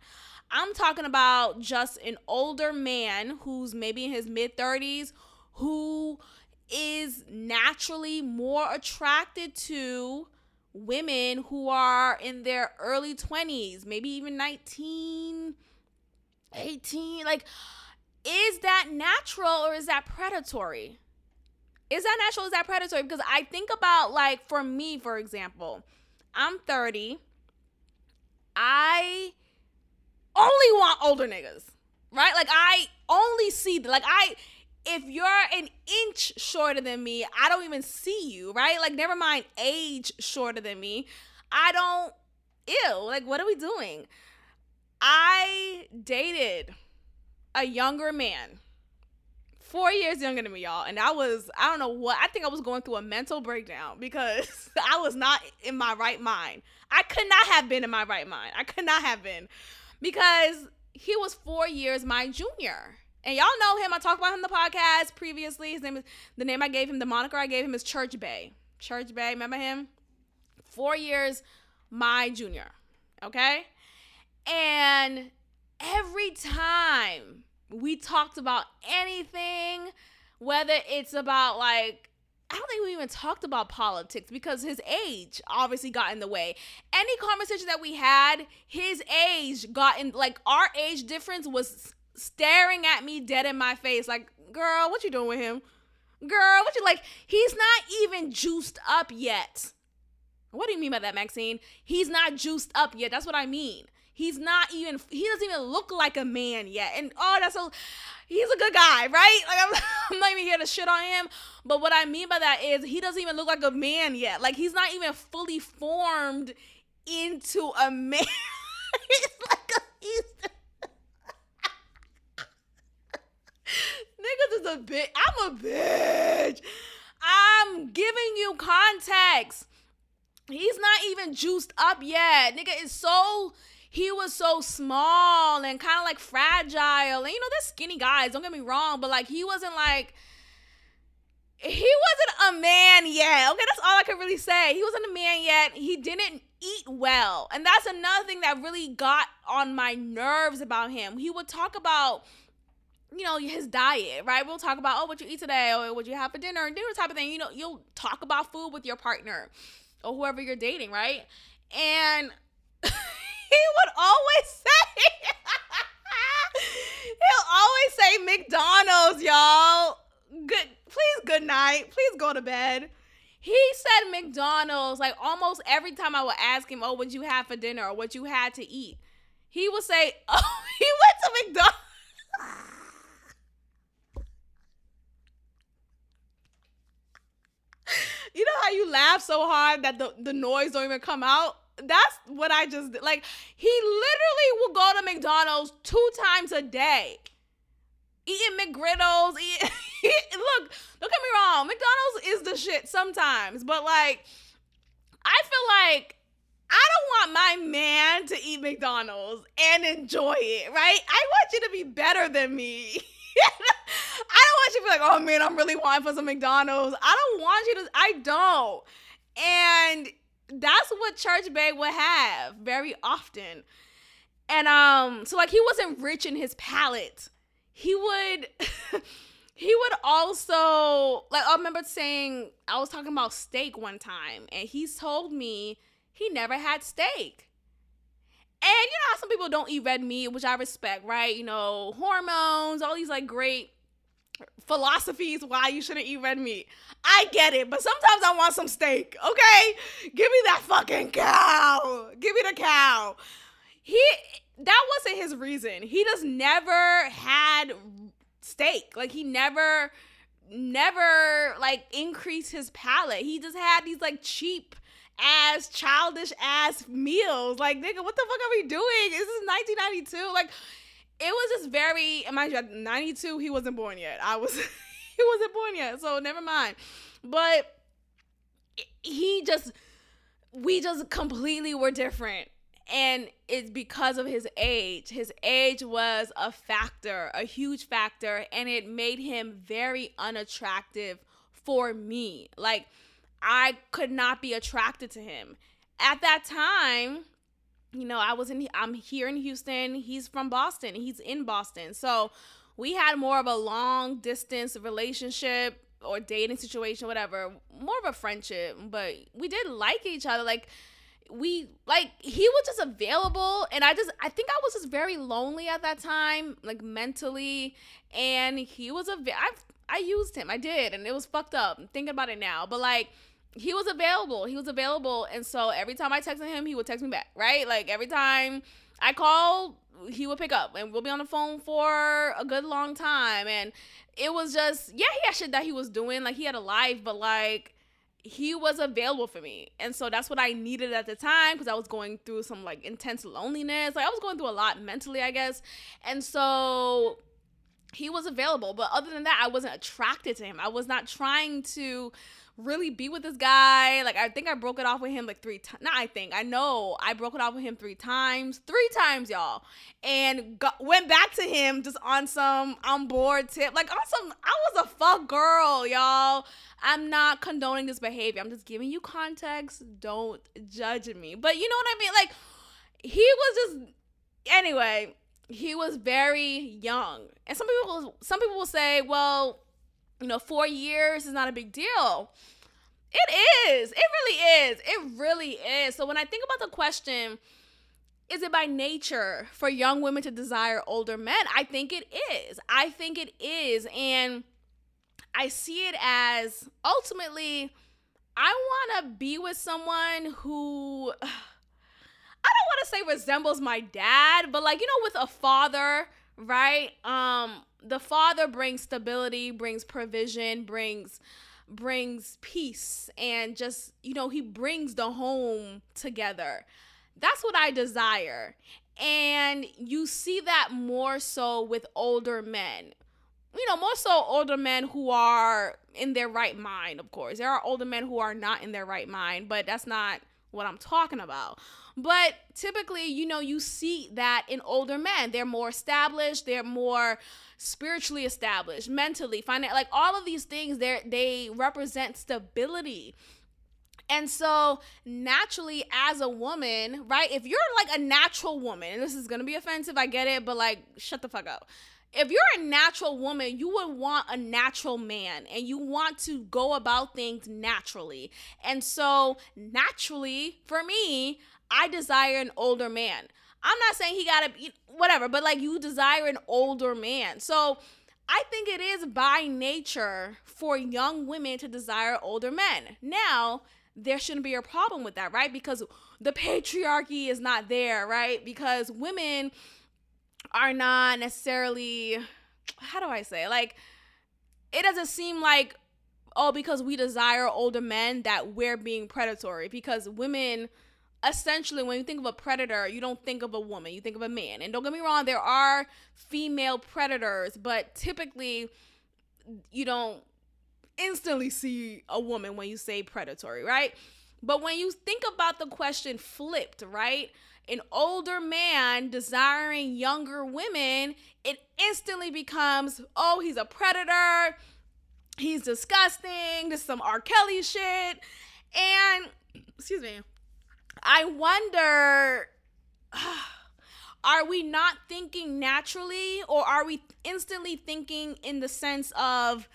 I'm talking about just an older man who's maybe in his mid-30s, who is naturally more attracted to women who are in their early 20s, maybe even 19, 18. Like, is that natural or is that predatory? Is that natural? Is that predatory? Because I think about, like, for me, for example, I'm 30. I only want older niggas, right? Like, I only see, if you're an inch shorter than me, I don't even see you, right? Like, never mind age shorter than me. Like, what are we doing? I dated a younger man, 4 years younger than me, y'all. And I don't know what, I think I was going through a mental breakdown because I was not in my right mind. I could not have been in my right mind. I could not have been, because he was 4 years my junior. And y'all know him. I talked about him in the podcast previously. The moniker I gave him is Church Bay. Church Bay, remember him? 4 years my junior, okay? And every time we talked about anything, whether it's about, like, I don't think we even talked about politics because his age obviously got in the way. Any conversation that we had, his age got in, like, our age difference was staring at me dead in my face, like, girl, what you doing with him? Girl, what you, like, he's not even juiced up yet. What do you mean by that, Maxine? He's not juiced up yet. That's what I mean. He doesn't even look like a man yet. And he's a good guy, right? Like, I'm not even here to shit on him. But what I mean by that is he doesn't even look like a man yet. Like, he's not even fully formed into a man. Niggas is a bitch. I'm a bitch. I'm giving you context. He's not even juiced up yet. He was so small and kind of like fragile. And, you know, they're skinny guys, don't get me wrong, but, like, he wasn't a man yet. Okay, that's all I could really say. He wasn't a man yet. He didn't eat well. And that's another thing that really got on my nerves about him. He would talk about, you know, his diet, right? We'll talk about, what you eat today, or what you have for dinner type of thing. You know, you'll talk about food with your partner or whoever you're dating, right? And he would always say McDonald's, y'all. Good night. Please go to bed. He said McDonald's, like, almost every time I would ask him, what'd you have for dinner, or what you had to eat. He would say, he went to McDonald's. You know how you laugh so hard that the noise don't even come out? That's what I just did. Like, he literally will go to McDonald's 2 times a day. Eating McGriddles. Look, don't get me wrong. McDonald's is the shit sometimes. But, like, I feel like I don't want my man to eat McDonald's and enjoy it, right? I want you to be better than me. I don't want you to be like, oh man, I'm really wanting for some McDonald's. I don't. And that's what Church Bae would have very often. And so like he wasn't rich in his palate. He would he would also, like, I remember saying, I was talking about steak one time, and he told me he never had steak. And you know how some people don't eat red meat, which I respect, right? You know, hormones, all these like great philosophies why you shouldn't eat red meat. I get it, but sometimes I want some steak, okay? Give me that fucking cow. Give me the cow. That wasn't his reason. He just never had steak. Like he never like increased his palate. He just had these like cheap ass, childish ass meals. Like, nigga, what the fuck are we doing? This is 1992. Like, it was just very, mind you, 92, he wasn't born yet. He wasn't born yet, so never mind. But we just completely were different. And it's because of his age. His age was a factor, a huge factor, and it made him very unattractive for me. Like, I could not be attracted to him. At that time, you know, I'm here in Houston. He's from Boston. He's in Boston. So we had more of a long distance relationship or dating situation, whatever, more of a friendship, but we did like each other. Like, he was just available, and I think I was just very lonely at that time, like mentally, and I used him. I did, and it was fucked up. I'm thinking about it now, but like, he was available, and so every time I texted him, he would text me back, right? Like, every time I called, he would pick up, and we'll be on the phone for a good long time, and it was just, yeah, he had shit that he was doing, like, he had a life, but like, he was available for me. And so that's what I needed at the time, because I was going through some like intense loneliness. Like, I was going through a lot mentally, I guess. And so he was available. But other than that, I wasn't attracted to him. I was not trying to really be with this guy. Like, I think I broke it off with him like 3 times. I know I broke it off with him 3 times. 3 times, y'all. And went back to him just on some on board tip. Like, I was a fuck girl, y'all. I'm not condoning this behavior. I'm just giving you context. Don't judge me. But you know what I mean? Like, he was just, anyway, he was very young. And some people will say, well, you know, 4 years is not a big deal. It is. It really is. It really is. So when I think about the question, is it by nature for young women to desire older men? I think it is. And I see it as, ultimately, I want to be with someone who, I don't want to say resembles my dad, but like, you know, with a father, right? The father brings stability, brings provision, brings peace, and just, you know, he brings the home together. That's what I desire. And you see that more so with older men. You know, more so older men who are in their right mind, of course. There are older men who are not in their right mind, but that's not what I'm talking about. But typically, you know, you see that in older men. They're more established. They're more spiritually established, mentally, like all of these things, they represent stability. And so naturally, as a woman, right, if you're like a natural woman, and this is going to be offensive, I get it, but like, shut the fuck up. If you're a natural woman, you would want a natural man, and you want to go about things naturally. And so naturally, for me, I desire an older man. I'm not saying he gotta be whatever, but like, you desire an older man. So I think it is by nature for young women to desire older men. Now, there shouldn't be a problem with that, right? Because the patriarchy is not there, right? Because women are not necessarily, how do I say, like, it doesn't seem like, oh, because we desire older men that we're being predatory. Because women, essentially, when you think of a predator, you don't think of a woman, you think of a man. And don't get me wrong, there are female predators, but typically you don't instantly see a woman when you say predatory, right? But when you think about the question flipped, right? An older man desiring younger women, it instantly becomes, oh, he's a predator. He's disgusting. This is some R. Kelly shit. And, excuse me, I wonder, are we not thinking naturally, or are we instantly thinking in the sense of,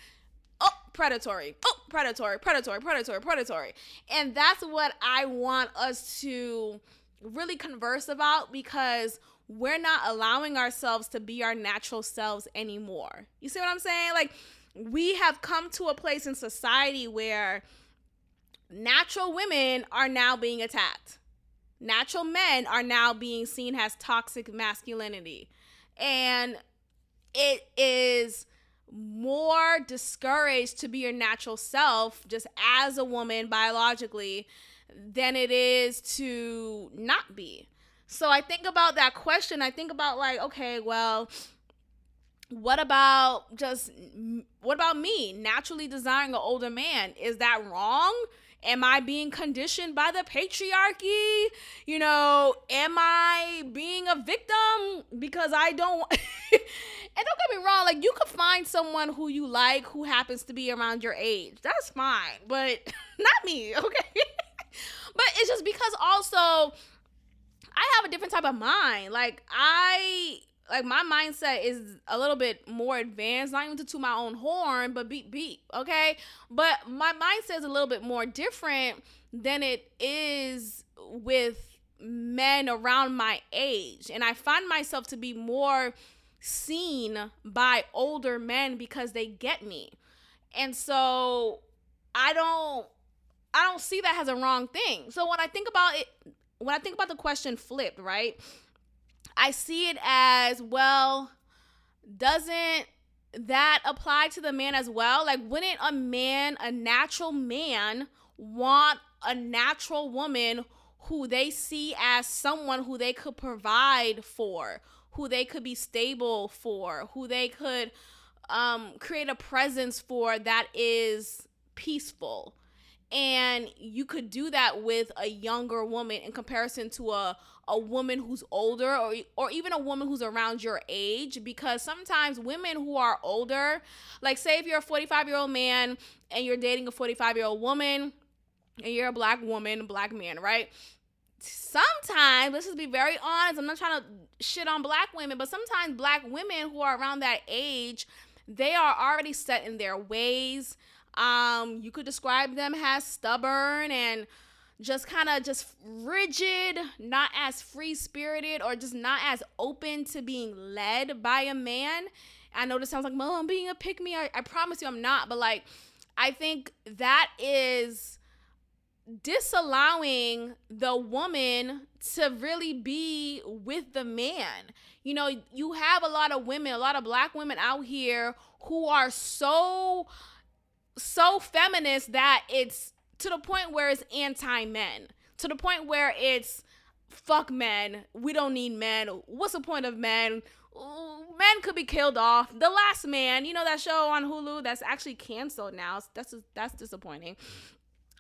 oh, predatory, oh, predatory, predatory, predatory, predatory? And that's what I want us to really converse about, because we're not allowing ourselves to be our natural selves anymore. You see what I'm saying? Like, we have come to a place in society where natural women are now being attacked. Natural men are now being seen as toxic masculinity. And it is more discouraged to be your natural self just as a woman biologically than it is to not be. So I think about that question. I think about, like, okay, well, what about me naturally desiring an older man? Is that wrong? Am I being conditioned by the patriarchy? You know, am I being a victim because I don't? And don't get me wrong, like, you could find someone who you like who happens to be around your age. That's fine, but not me, okay? But it's just because also I have a different type of mind. Like, my mindset is a little bit more advanced, not even to toot my own horn, but beep, okay? But my mindset is a little bit more different than it is with men around my age. And I find myself to be more seen by older men because they get me. And so I don't see that as a wrong thing. So when I think about the question flipped, right? I see it as, well, doesn't that apply to the man as well? Like, wouldn't a natural man want a natural woman who they see as someone who they could provide for, who they could be stable for, who they could create a presence for that is peaceful? And you could do that with a younger woman in comparison to a woman who's older, or even a woman who's around your age. Because sometimes women who are older, like, say if you're a 45-year-old man and you're dating a 45-year-old woman and you're a black woman, black man, right? Sometimes, let's just be very honest, I'm not trying to shit on black women, but sometimes black women who are around that age, they are already set in their ways. You could describe them as stubborn and just kind of just rigid, not as free-spirited, or just not as open to being led by a man. I know this sounds like, well, I'm being a pick-me. I promise you I'm not. But, like, I think that is disallowing the woman to really be with the man. You know, you have a lot of black women out here who are so feminist that it's to the point where it's anti-men, to the point where it's fuck men, we don't need men, what's the point of men, men could be killed off. The Last Man, you know, that show on Hulu that's actually canceled now. That's disappointing.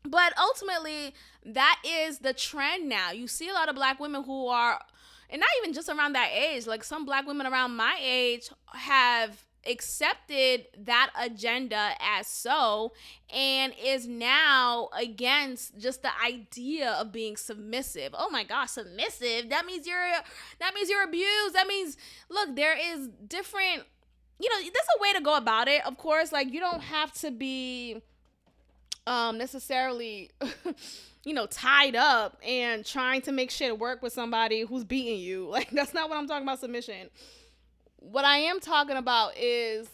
But ultimately, that is the trend now. You see a lot of black women who are, and not even just around that age, like some black women around my age have accepted that agenda as so, and is now against just the idea of being submissive. Oh my gosh, submissive? That means you're abused. That means, look, there is different, you know, there's a way to go about it, of course. Like, you don't have to be necessarily you know, tied up and trying to make shit work with somebody who's beating you. Like, that's not what I'm talking about, submission. What I am talking about is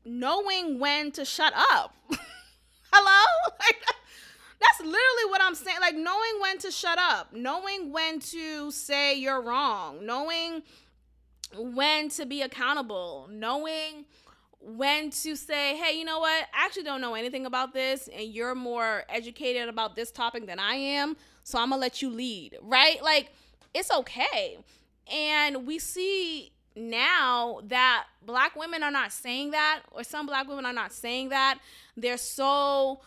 knowing when to shut up. Hello? Like, that's literally what I'm saying. Like, knowing when to shut up, knowing when to say you're wrong, knowing when to be accountable, knowing when to say, hey, you know what? I actually don't know anything about this, and you're more educated about this topic than I am, so I'm gonna let you lead, right? Like, it's okay. And we see now that black women are not saying that, or some black women are not saying that. They're so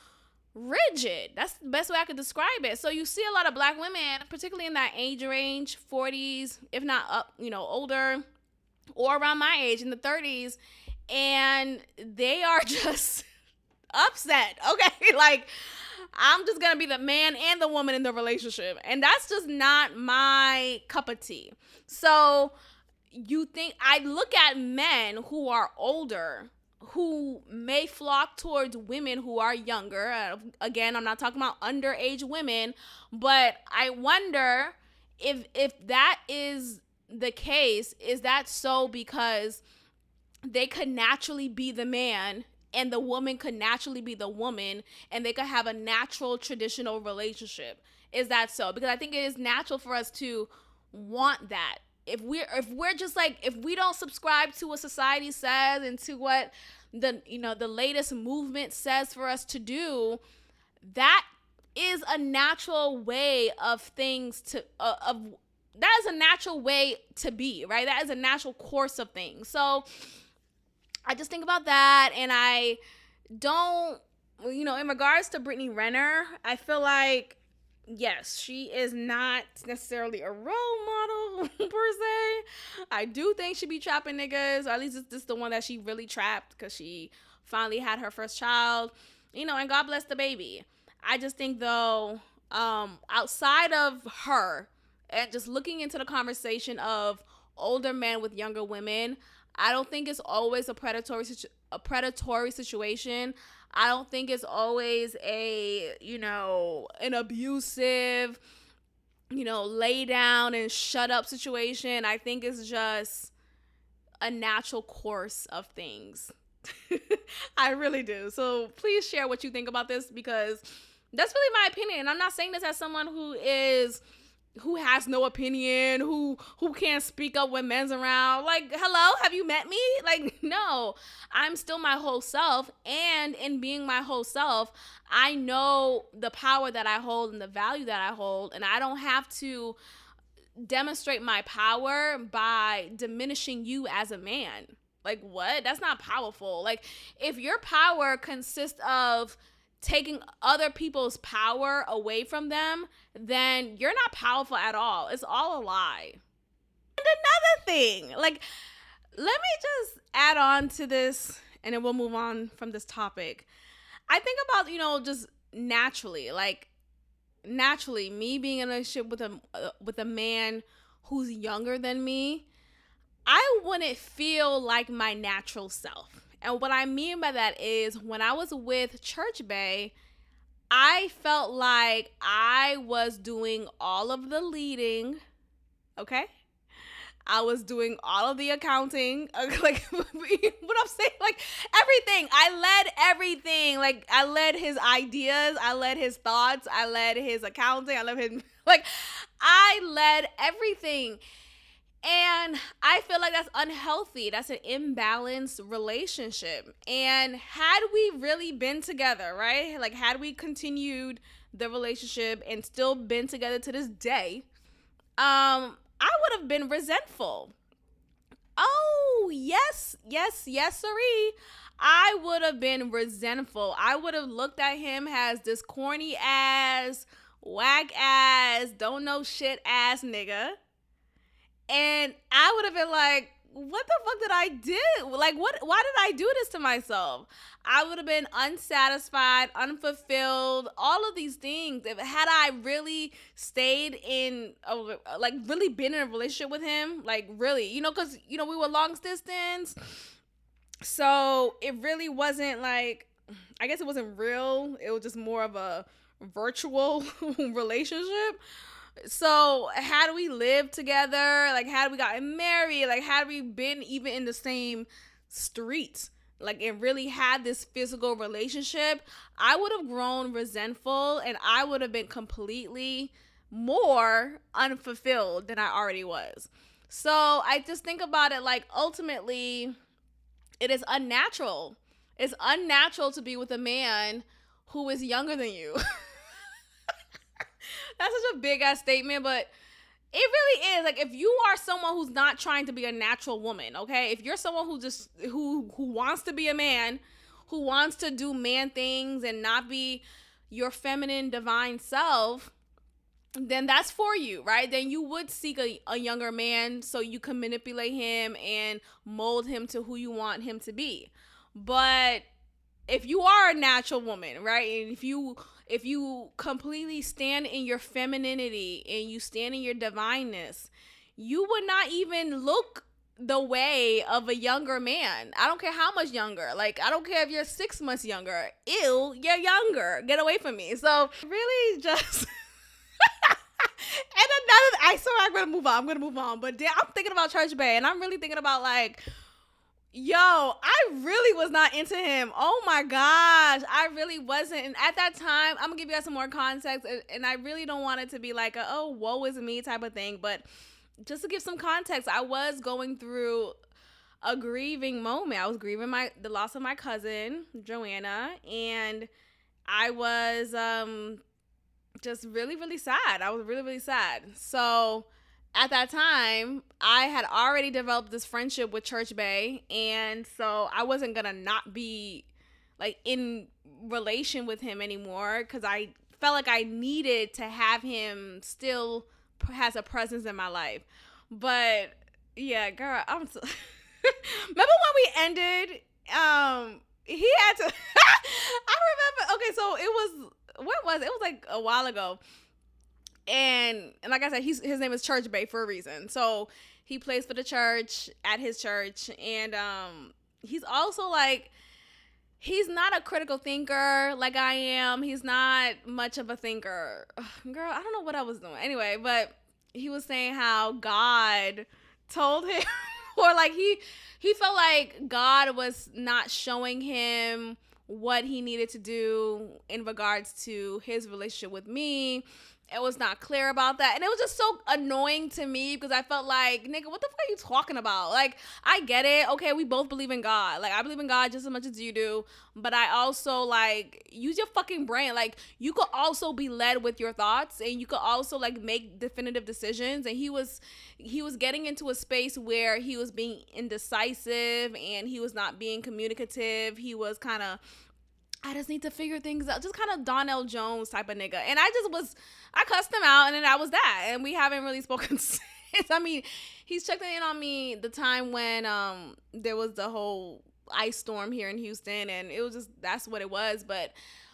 rigid. That's the best way I could describe it. So you see a lot of black women, particularly in that age range, 40s, if not up, older, or around my age in the 30s, and they are just upset. Okay, like, I'm just gonna be the man and the woman in the relationship, and that's just not my cup of tea. So I look at men who are older, who may flock towards women who are younger. Again, I'm not talking about underage women, but I wonder if that is the case. Is that so because they could naturally be the man and the woman could naturally be the woman, and they could have a natural traditional relationship? Is that so? Because I think it is natural for us to want that. If we're just like, if we don't subscribe to what society says and to what the latest movement says for us to do, that is a natural way of things to that is a natural way to be, right? That is a natural course of things. So I just think about that, and I don't, in regards to Brittany Renner, I feel like, yes, she is not necessarily a role model per se. I do think she be trapping niggas, or at least this is the one that she really trapped, because she finally had her first child, and God bless the baby. I just think, though, outside of her, and just looking into the conversation of older men with younger women, I don't think it's always a predatory situation. I don't think it's always an abusive, lay down and shut up situation. I think it's just a natural course of things. I really do. So please share what you think about this, because that's really my opinion. I'm not saying this as someone who has no opinion, who can't speak up when men's around. Like, hello, have you met me? Like, no, I'm still my whole self. And in being my whole self, I know the power that I hold and the value that I hold. And I don't have to demonstrate my power by diminishing you as a man. Like, what? That's not powerful. Like, if your power consists of taking other people's power away from them, then you're not powerful at all. It's all a lie. And another thing, like, let me just add on to this, and then we'll move on from this topic. I think about, just naturally, me being in a relationship with a man who's younger than me, I wouldn't feel like my natural self. And what I mean by that is, when I was with Church Bay, I felt like I was doing all of the leading, okay? I was doing all of the accounting, like, what I'm saying, like, everything. I led everything. Like, I led his ideas, I led his thoughts, I led his accounting, I led everything. And I feel like that's unhealthy. That's an imbalanced relationship. And had we really been together, right? Like, had we continued the relationship and still been together to this day, I would have been resentful. Oh, yes, sirree. I would have been resentful. I would have looked at him as this corny ass, whack ass, don't know shit ass nigga. And I would have been like, what the fuck did I do? Like, why did I do this to myself? I would have been unsatisfied, unfulfilled, all of these things. Had I really stayed really been in a relationship with him, like, really, because, we were long distance. So it really wasn't like, I guess it wasn't real. It was just more of a virtual relationship. So had we lived together, like, had we gotten married, like, had we been even in the same streets, like, and really had this physical relationship, I would have grown resentful, and I would have been completely more unfulfilled than I already was. So I just think about it like, ultimately, it is unnatural. It's unnatural to be with a man who is younger than you. That's such a big ass statement, but it really is. Like, if you are someone who's not trying to be a natural woman, okay? If you're someone who wants to be a man, who wants to do man things and not be, your feminine divine self, then that's for you, right? Then you would seek a younger man so you can manipulate him and mold him to who you want him to be. But if you are a natural woman, right, and if you completely stand in your femininity and you stand in your divineness, you would not even look the way of a younger man. I don't care how much younger. Like, I don't care if you're 6 months younger. Ew, you're younger. Get away from me. So really just and another, I swear I'm gonna move on. But damn, I'm thinking about Church Bay, and I'm really thinking about like, yo, I really was not into him. Oh my gosh, I really wasn't. And at that time, I'm gonna give you guys some more context, and I really don't want it to be like a, oh, woe is me type of thing. But just to give some context, I was going through a grieving moment. I was grieving the loss of my cousin, Joanna, and I was just really, really sad. I was really, really sad. So at that time, I had already developed this friendship with Church Bay, and so I wasn't gonna not be like in relation with him anymore, because I felt like I needed to have him still has a presence in my life. But yeah, girl, I'm so remember when we ended, he had to I remember, okay, so it was, what was it? It was like a while ago. And like I said, his name is Church Bay for a reason. So he plays for the church at his church, and he's also like, he's not a critical thinker like I am. He's not much of a thinker. Ugh, girl, I don't know what I was doing. Anyway, but he was saying how God told him or like he felt like God was not showing him what he needed to do in regards to his relationship with me. It was not clear about that. And it was just so annoying to me, because I felt like, nigga, what the fuck are you talking about? Like, I get it. Okay, we both believe in God. Like, I believe in God just as much as you do. But I also, like, use your fucking brain. Like, you could also be led with your thoughts, and you could also, like, make definitive decisions. And he was getting into a space where he was being indecisive, and he was not being communicative. He was kind of, I just need to figure things out. Just kind of Donnell Jones type of nigga. And I cussed him out, and then that was that. And we haven't really spoken since. I mean, he's checking in on me the time when there was the whole ice storm here in Houston, and it was just, that's what it was. But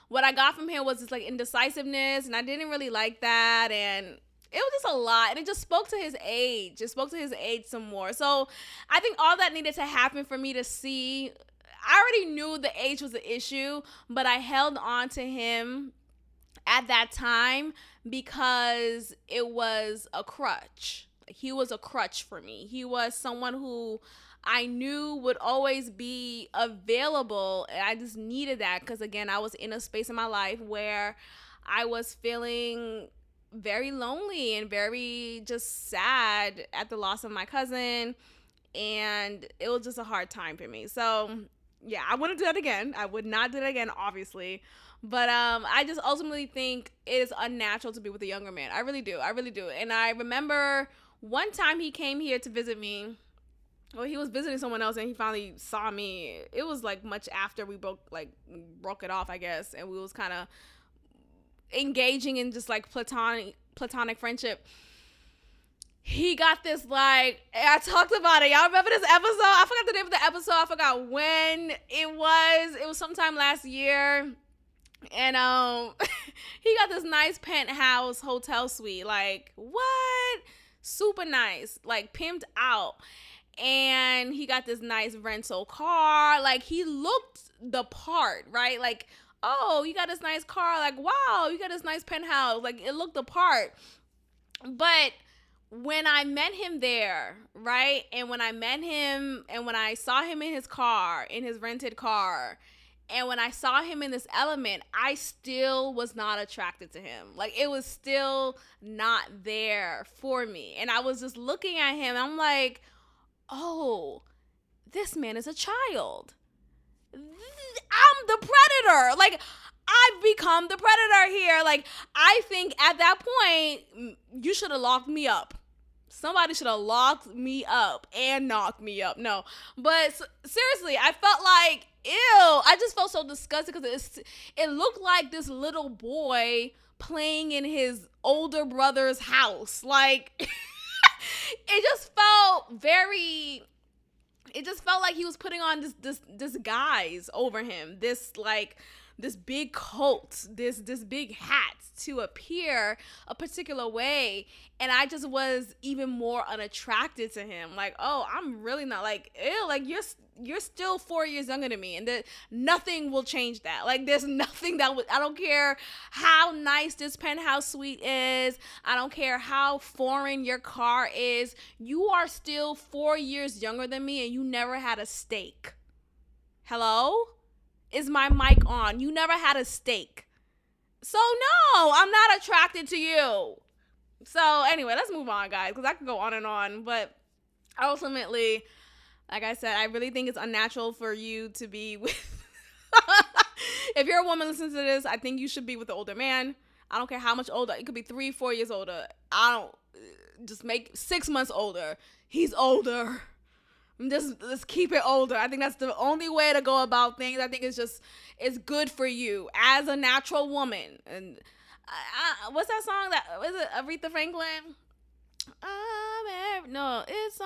what I got from him was just like indecisiveness, and I didn't really like that. And it was just a lot, and it just spoke to his age. It spoke to his age some more. So I think all that needed to happen for me to see, I already knew the age was an issue, but I held on to him at that time because it was a crutch. He was a crutch for me. He was someone who I knew would always be available, and I just needed that because, again, I was in a space in my life where I was feeling very lonely and very just sad at the loss of my cousin, and it was just a hard time for me. So yeah, I wouldn't do that again. I would not do that again, obviously. But I just ultimately think it is unnatural to be with a younger man. I really do. I really do. And I remember one time he came here to visit me. Well, he was visiting someone else, and he finally saw me. It was like much after we broke it off, I guess. And we was kind of engaging in just like platonic friendship. He got this, like, I talked about it. Y'all remember this episode? I forgot the name of the episode. I forgot when it was. It was sometime last year. And he got this nice penthouse hotel suite. Like, what? Super nice. Like, pimped out. And he got this nice rental car. Like, he looked the part, right? Like, oh, you got this nice car. Like, wow, you got this nice penthouse. Like, it looked the part. But when I met him there, right? And when I met him and when I saw him in his car, in his rented car, and when I saw him in this element, I still was not attracted to him. Like, it was still not there for me. And I was just looking at him, and I'm like, oh, this man is a child. I'm the predator. Like, I've become the predator here. Like, I think at that point, you should have locked me up. Somebody should have locked me up and knocked me up. No. But seriously, I felt like ew. I just felt so disgusted because it looked like this little boy playing in his older brother's house. Like, it just felt very. It just felt like he was putting on this guise over him. This big coat, this big hat to appear a particular way, and I just was even more unattracted to him. Like, oh, I'm really not, like, ew, like you're still 4 years younger than me, and nothing will change that. Like, there's nothing that would. I don't care how nice this penthouse suite is. I don't care how foreign your car is. You are still 4 years younger than me, and you never had a steak. Hello? Is my mic on? You never had a steak. So no, I'm not attracted to you. So anyway, let's move on, guys, because I could go on and on. But ultimately, like I said, I really think it's unnatural for you to be with... If you're a woman listening to this, I think you should be with an older man. I don't care how much older. It could be 3-4 years older. I don't... Just make 6 months older. He's older. Let's keep it older. I think that's the only way to go about things. I think it's good for you as a natural woman. And what's that song? That was it, Aretha Franklin? No, it's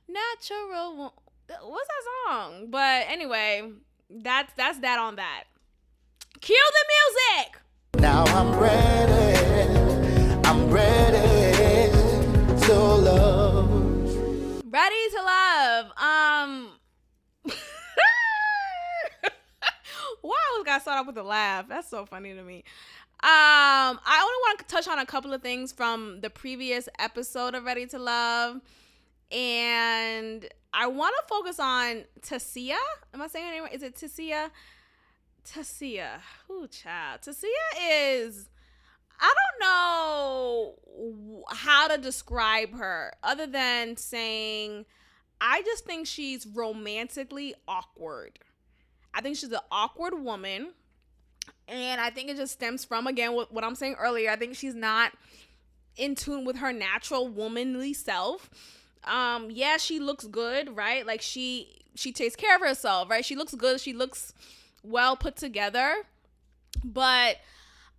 natural. What's that song? But anyway, that's that on that. Cue the music. Now I'm ready to love. Ready to love. Why I always gotta start off with a laugh? That's so funny to me. I only want to touch on a couple of things from the previous episode of Ready to Love, and I want to focus on Tasia. Am I saying her name right? Is it Tasia? Tasia. Ooh, child. Tasia is... I don't know how to describe her other than saying I just think she's romantically awkward. I think she's an awkward woman, and I think it just stems from, again, what I'm saying earlier. I think she's not in tune with her natural womanly self. Yeah, she looks good, right? Like, she takes care of herself, right? She looks good. She looks well put together, but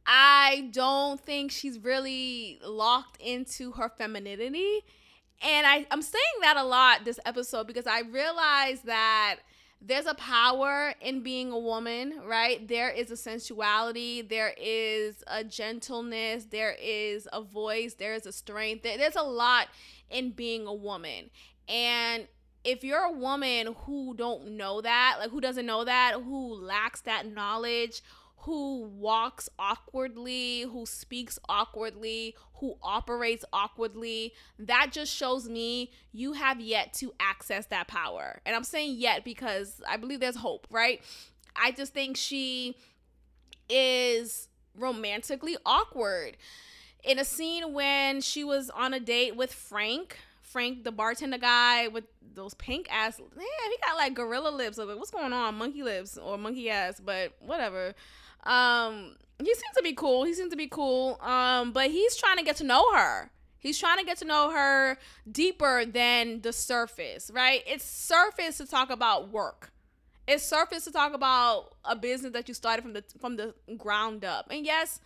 I don't think she's really locked into her femininity. And I'm saying that a lot this episode because I realize that there's a power in being a woman, right? There is a sensuality, there is a gentleness, there is a voice, there is a strength. There's a lot in being a woman. And if you're a woman who don't know that, like who doesn't know that, who lacks that knowledge, who walks awkwardly, who speaks awkwardly, who operates awkwardly, that just shows me you have yet to access that power. And I'm saying yet because I believe there's hope, right? I just think she is romantically awkward. In a scene when she was on a date with Frank, the bartender guy with those pink ass, man, he got like gorilla lips. Like, what's going on? Monkey lips or monkey ass, but whatever. He seems to be cool. But he's trying to get to know her. He's trying to get to know her deeper than the surface, right? It's surface to talk about work. It's surface to talk about a business that you started from the ground up. And yes,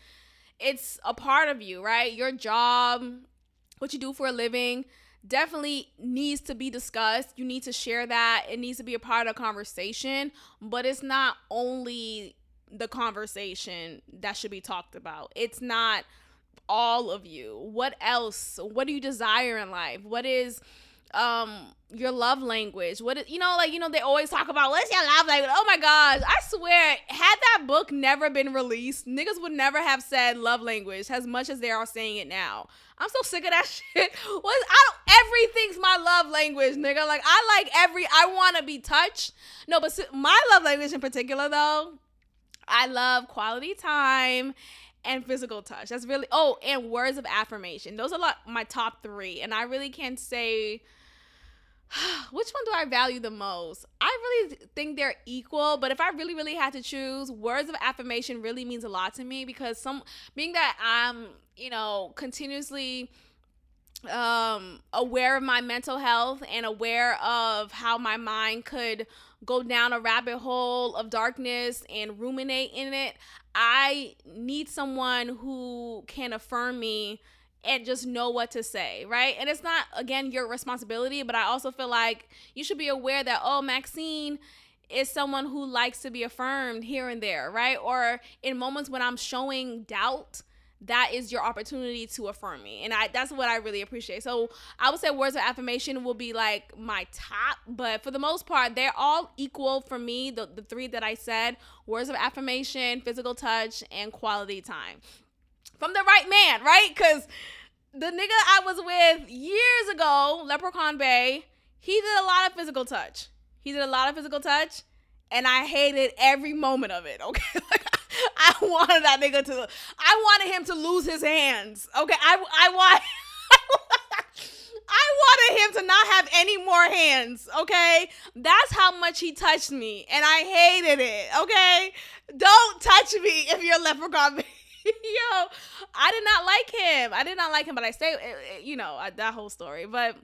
it's a part of you, right? Your job, what you do for a living, definitely needs to be discussed. You need to share that. It needs to be a part of the conversation, but it's not only the conversation that should be talked about. It's not all of you. What else? What do you desire in life? What is your love language? What is, they always talk about what's your love language. Oh my gosh, I swear, had that book never been released, niggas would never have said love language as much as they are saying it now. I'm so sick of that shit. Everything's my love language, nigga. Like, I want to be touched. No, but my love language in particular, though, I love quality time and physical touch. That's really, and words of affirmation. Those are my top 3. And I really can't say which one do I value the most. I really think they're equal, but if I really, really had to choose, words of affirmation really means a lot to me because being that I'm, continuously aware of my mental health and aware of how my mind could go down a rabbit hole of darkness and ruminate in it. I need someone who can affirm me and just know what to say, right? And it's not, again, your responsibility, but I also feel like you should be aware that, oh, Maxine is someone who likes to be affirmed here and there, right? Or in moments when I'm showing doubt, that is your opportunity to affirm me. And that's what I really appreciate. So I would say words of affirmation will be like my top, but for the most part, they're all equal for me. The three that I said: words of affirmation, physical touch, and quality time. From the right man, right? Because the nigga I was with years ago, Leprechaun Bay, he did a lot of physical touch. And I hated every moment of it, okay? Like, I wanted him to lose his hands, okay? I wanted him to not have any more hands, okay? That's how much he touched me, and I hated it, okay? Don't touch me if you're Leprechaun Bay. Yo, I did not like him, but I say, that whole story. But,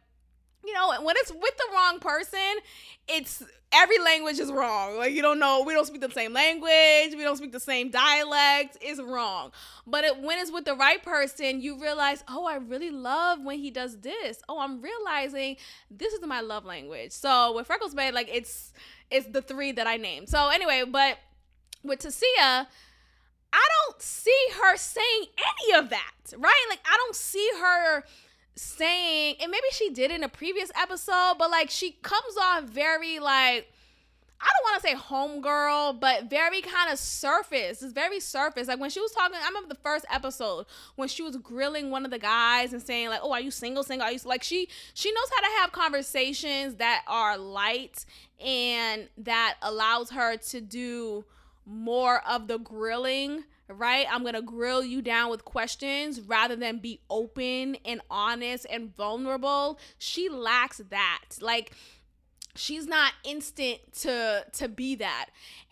when it's with the wrong person, it's every language is wrong. Like, we don't speak the same language. We don't speak the same dialect. It's wrong. But when it's with the right person, you realize, oh, I really love when he does this. Oh, I'm realizing this is my love language. So with Freckles Bay, like, it's the three that I named. So anyway, but with Tasia, I don't see her saying any of that, right? Like, I don't see her saying, and maybe she did in a previous episode, but like, she comes off very, like, I don't want to say homegirl, but very kind of surface. It's very surface. Like, when she was talking, I remember the first episode when she was grilling one of the guys and saying, like, oh, are you single? Are you, like, she knows how to have conversations that are light and that allows her to do more of the grilling, right? I'm going to grill you down with questions rather than be open and honest and vulnerable. She lacks that. Like, she's not instant to be that.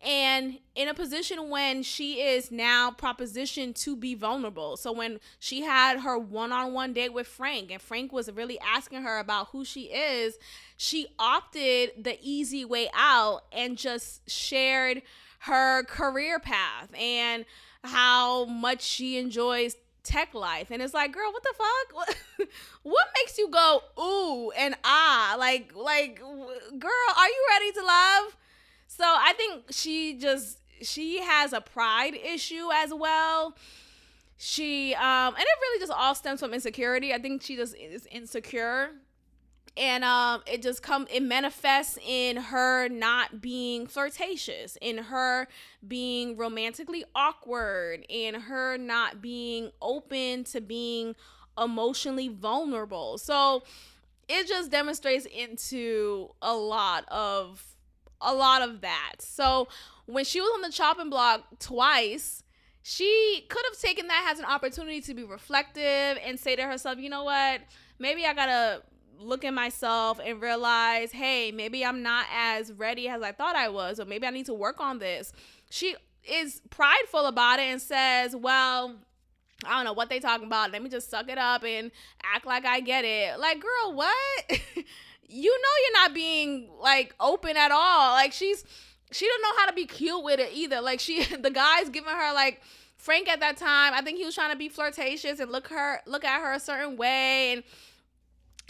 And in a position when she is now propositioned to be vulnerable. So when she had her one-on-one date with Frank, and Frank was really asking her about who she is, she opted the easy way out and just shared her career path and how much she enjoys tech life. And it's like, girl, what the fuck? What makes you go ooh and ah? Like, girl, are you ready to love? So I think she has a pride issue as well. She and it really just all stems from insecurity. I think she just is insecure. And it manifests in her not being flirtatious, in her being romantically awkward, in her not being open to being emotionally vulnerable. So it just demonstrates into a lot of that. So when she was on the chopping block twice, she could have taken that as an opportunity to be reflective and say to herself, you know what, maybe I gotta look at myself and realize, hey, maybe I'm not as ready as I thought I was, or maybe I need to work on this. She is prideful about it and says, well, I don't know what they talking about. Let me just suck it up and act like I get it. Like, girl, what? You're not being, like, open at all. Like, she don't know how to be cute with it either. Like, the guy's giving her, like, Frank at that time, I think he was trying to be flirtatious and look at her a certain way, and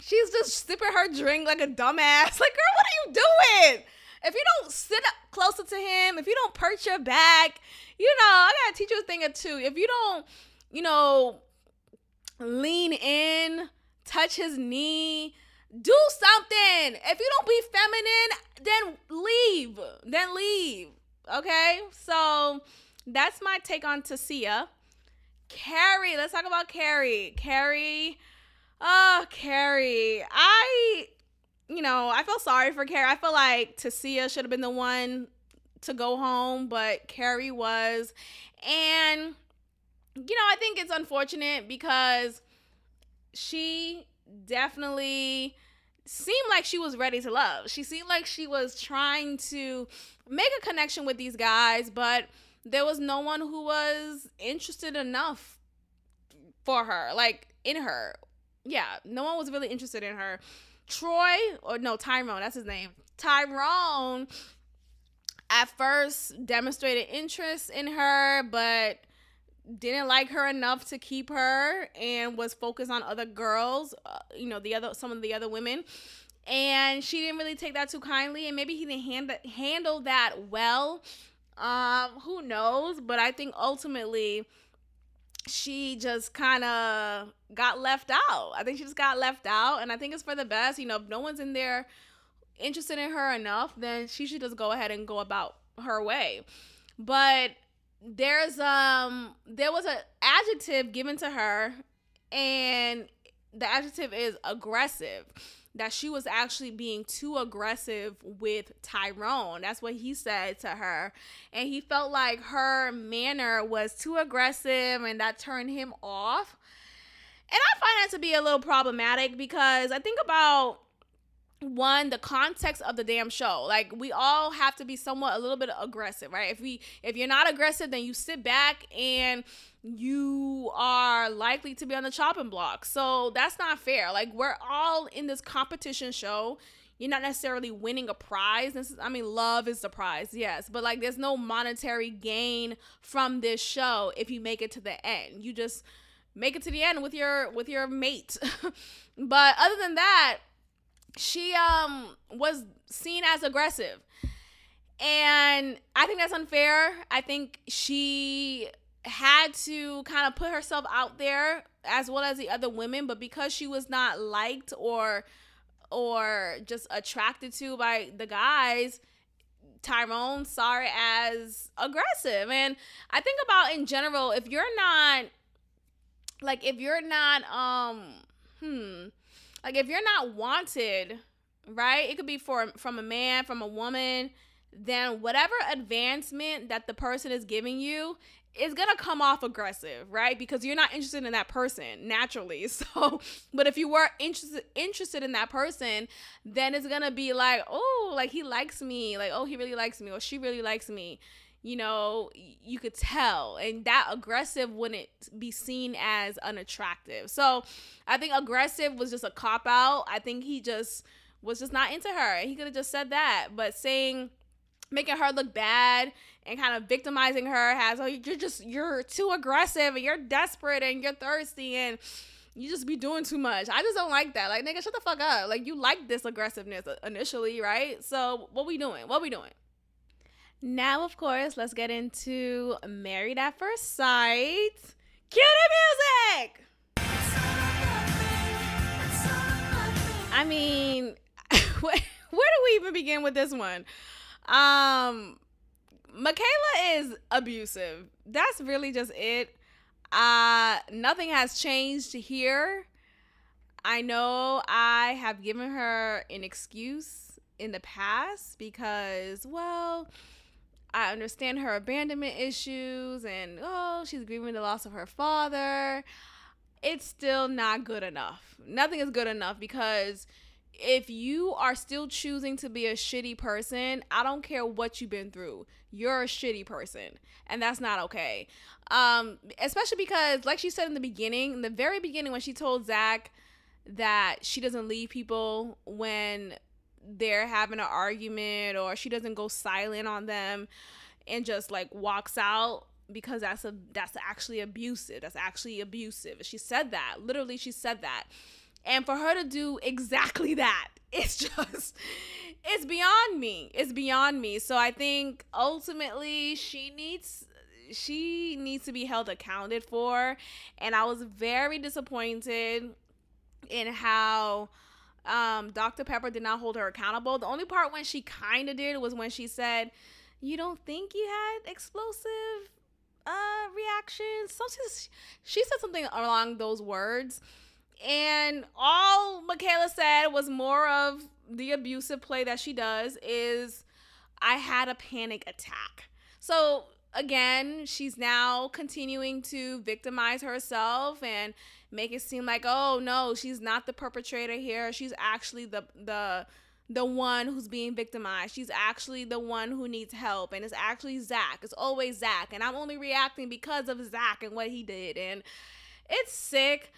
she's just sipping her drink like a dumbass. Like, girl, what are you doing? If you don't sit up closer to him, if you don't perch your back, I gotta teach you a thing or two. If you don't, lean in, touch his knee, do something. If you don't be feminine, then leave. Okay? So that's my take on Tasia. Carrie, let's talk about Carrie. Carrie. I feel sorry for Carrie. I feel like Tasia should have been the one to go home, but Carrie was. And, I think it's unfortunate because she definitely seemed like she was ready to love. She seemed like she was trying to make a connection with these guys, but there was no one who was interested enough for her, like, in her. Yeah, no one was really interested in her. Tyrone, that's his name. Tyrone at first demonstrated interest in her, but didn't like her enough to keep her and was focused on other girls, some of the other women. And she didn't really take that too kindly, and maybe he didn't handle that well. Who knows? But I think ultimately she just kind of got left out. I think she just got left out, and I think it's for the best. If no one's in there interested in her enough, then she should just go ahead and go about her way. But there was an adjective given to her, and the adjective is aggressive. That she was actually being too aggressive with Tyrone. That's what he said to her. And he felt like her manner was too aggressive, and that turned him off. And I find that to be a little problematic, because I think about, one, the context of the damn show. Like, we all have to be somewhat a little bit aggressive, right? If you're not aggressive, then you sit back and you are likely to be on the chopping block. So that's not fair. Like, we're all in this competition show. You're not necessarily winning a prize. Love is the prize, yes, but like, there's no monetary gain from this show if you make it to the end. You just make it to the end with your mate. But other than that, she was seen as aggressive, and I think that's unfair. I think she had to kind of put herself out there as well as the other women, but because she was not liked or just attracted to by the guys, Tyrone saw it as aggressive. And I think about, in general, if you're not wanted, right? It could be from a man, from a woman, then whatever advancement that the person is giving you is gonna come off aggressive, right? Because you're not interested in that person naturally. So, but if you were interested in that person, then it's gonna be like, oh, like, he likes me, like, oh, he really likes me, or she really likes me. You could tell, and that aggressive wouldn't be seen as unattractive. So I think aggressive was just a cop out. I think he just was just not into her, and he could have just said that. But making her look bad and kind of victimizing her as, oh, you're too aggressive, and you're desperate, and you're thirsty, and you just be doing too much. I just don't like that. Like, nigga, shut the fuck up. Like, you like this aggressiveness initially, right? So what we doing? Now, of course, let's get into Married at First Sight. Cue the music! Where do we even begin with this one? Michaela is abusive. That's really just it. Nothing has changed here. I know I have given her an excuse in the past because, well, I understand her abandonment issues, and she's grieving the loss of her father. It's still not good enough. Nothing is good enough, because if you are still choosing to be a shitty person, I don't care what you've been through. You're a shitty person, and that's not okay. Especially because, like she said in the very beginning, when she told Zach that she doesn't leave people when they're having an argument, or she doesn't go silent on them and just like walks out, because that's actually abusive. She said that. Literally, she said that. And for her to do exactly that, it's beyond me. So I think ultimately she needs to be held accounted for. And I was very disappointed in how Dr. Pepper did not hold her accountable. The only part when she kind of did was when she said, "You don't think you had explosive reactions?" She said something along those words, and all Michaela said was more of the abusive play that she does is, "I had a panic attack." So again, she's now continuing to victimize herself and make it seem like, oh no, she's not the perpetrator here. She's actually the one who's being victimized. She's actually the one who needs help, and it's actually Zach. It's always Zach, and I'm only reacting because of Zach and what he did, and it's sick.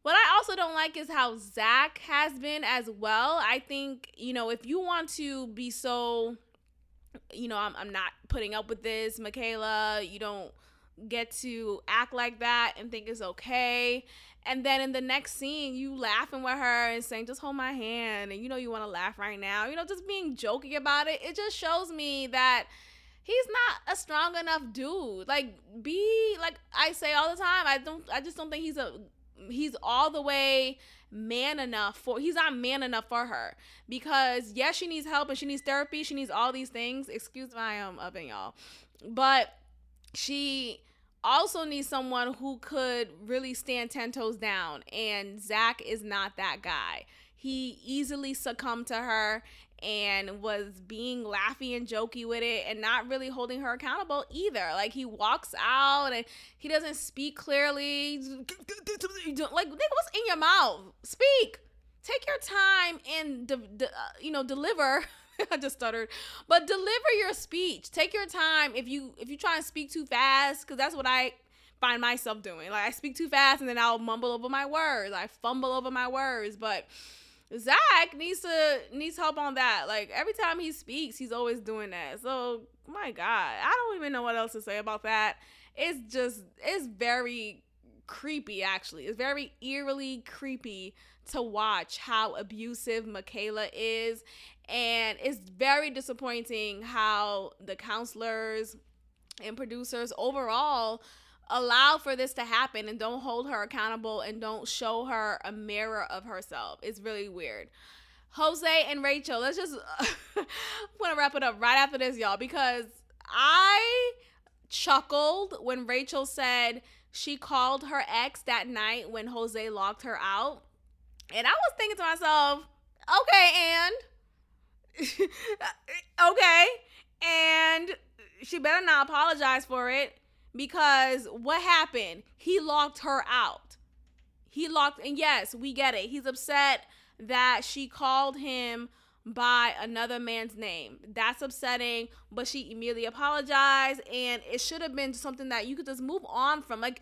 What I also don't like is how Zach has been as well. I think, if you want to be so, I'm not putting up with this, Michaela, you don't get to act like that and think it's okay. And then in the next scene, you laughing with her and saying, just hold my hand. And you want to laugh right now. Just being joking about it. It just shows me that he's not a strong enough dude. Like, like I say all the time, I just don't think he's all the way he's not man enough for her, because yes, she needs help and she needs therapy, she needs all these things, excuse my upping y'all, but she also needs someone who could really stand 10 toes down, and Zach is not that guy. He easily succumbed to her and was being laughy and jokey with it and not really holding her accountable either. Like, he walks out and he doesn't speak clearly. Like, nigga, what's in your mouth? Speak. Take your time and deliver. I just stuttered, but deliver your speech. Take your time. If you try and speak too fast, because that's what I find myself doing. Like, I speak too fast and then I'll mumble over my words. I fumble over my words, but Zach needs help on that. Like, every time he speaks, he's always doing that. So, my God, I don't even know what else to say about that. It's very creepy, actually. It's very eerily creepy to watch how abusive Michaela is. And it's very disappointing how the counselors and producers overall allow for this to happen and don't hold her accountable and don't show her a mirror of herself. It's really weird. Jose and Rachel, let's just I'm gonna wrap it up right after this, y'all, because I chuckled when Rachel said she called her ex that night when Jose locked her out, and I was thinking to myself, okay, and okay, and she better not apologize for it. Because what happened? He locked her out. And yes, we get it. He's upset that she called him by another man's name. That's upsetting, but she immediately apologized, and it should have been something that you could just move on from. Like,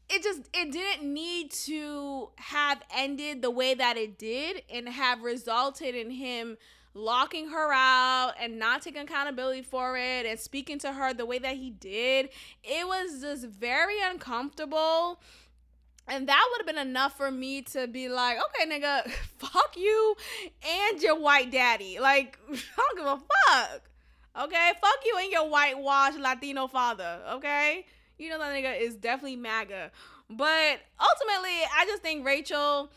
it didn't need to have ended the way that it did and have resulted in him locking her out and not taking accountability for it and speaking to her the way that he did. It was just very uncomfortable, and that would have been enough for me to be like, okay, nigga, fuck you and your white daddy. Like, I don't give a fuck. Okay, fuck you and your whitewashed Latino father. Okay, that nigga is definitely MAGA. But ultimately, I just think Rachel,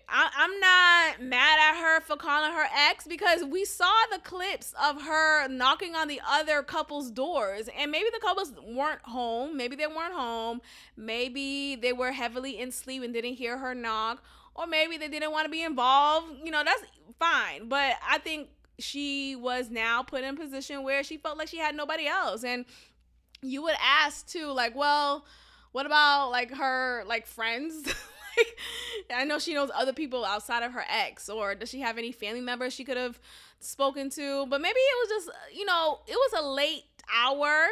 I'm not mad at her for calling her ex, because we saw the clips of her knocking on the other couple's doors, and maybe the couples weren't home. Maybe they weren't home. Maybe they were heavily in sleep and didn't hear her knock, or maybe they didn't want to be involved. That's fine. But I think she was now put in a position where she felt like she had nobody else. And you would ask too, like, well, what about like her like friends? I know she knows other people outside of her ex, or does she have any family members she could have spoken to? But maybe it was just, it was a late hour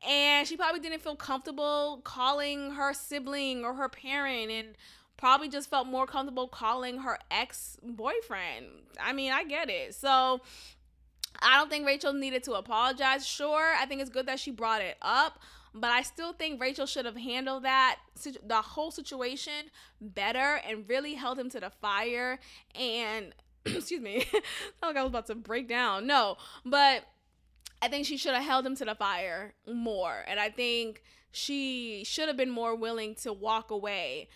and she probably didn't feel comfortable calling her sibling or her parent, and probably just felt more comfortable calling her ex-boyfriend. I mean, I get it. So I don't think Rachel needed to apologize. Sure, I think it's good that she brought it up, but I still think Rachel should have handled the whole situation better and really held him to the fire. And excuse me, I felt like I was about to break down. No, but I think she should have held him to the fire more. And I think she should have been more willing to walk away.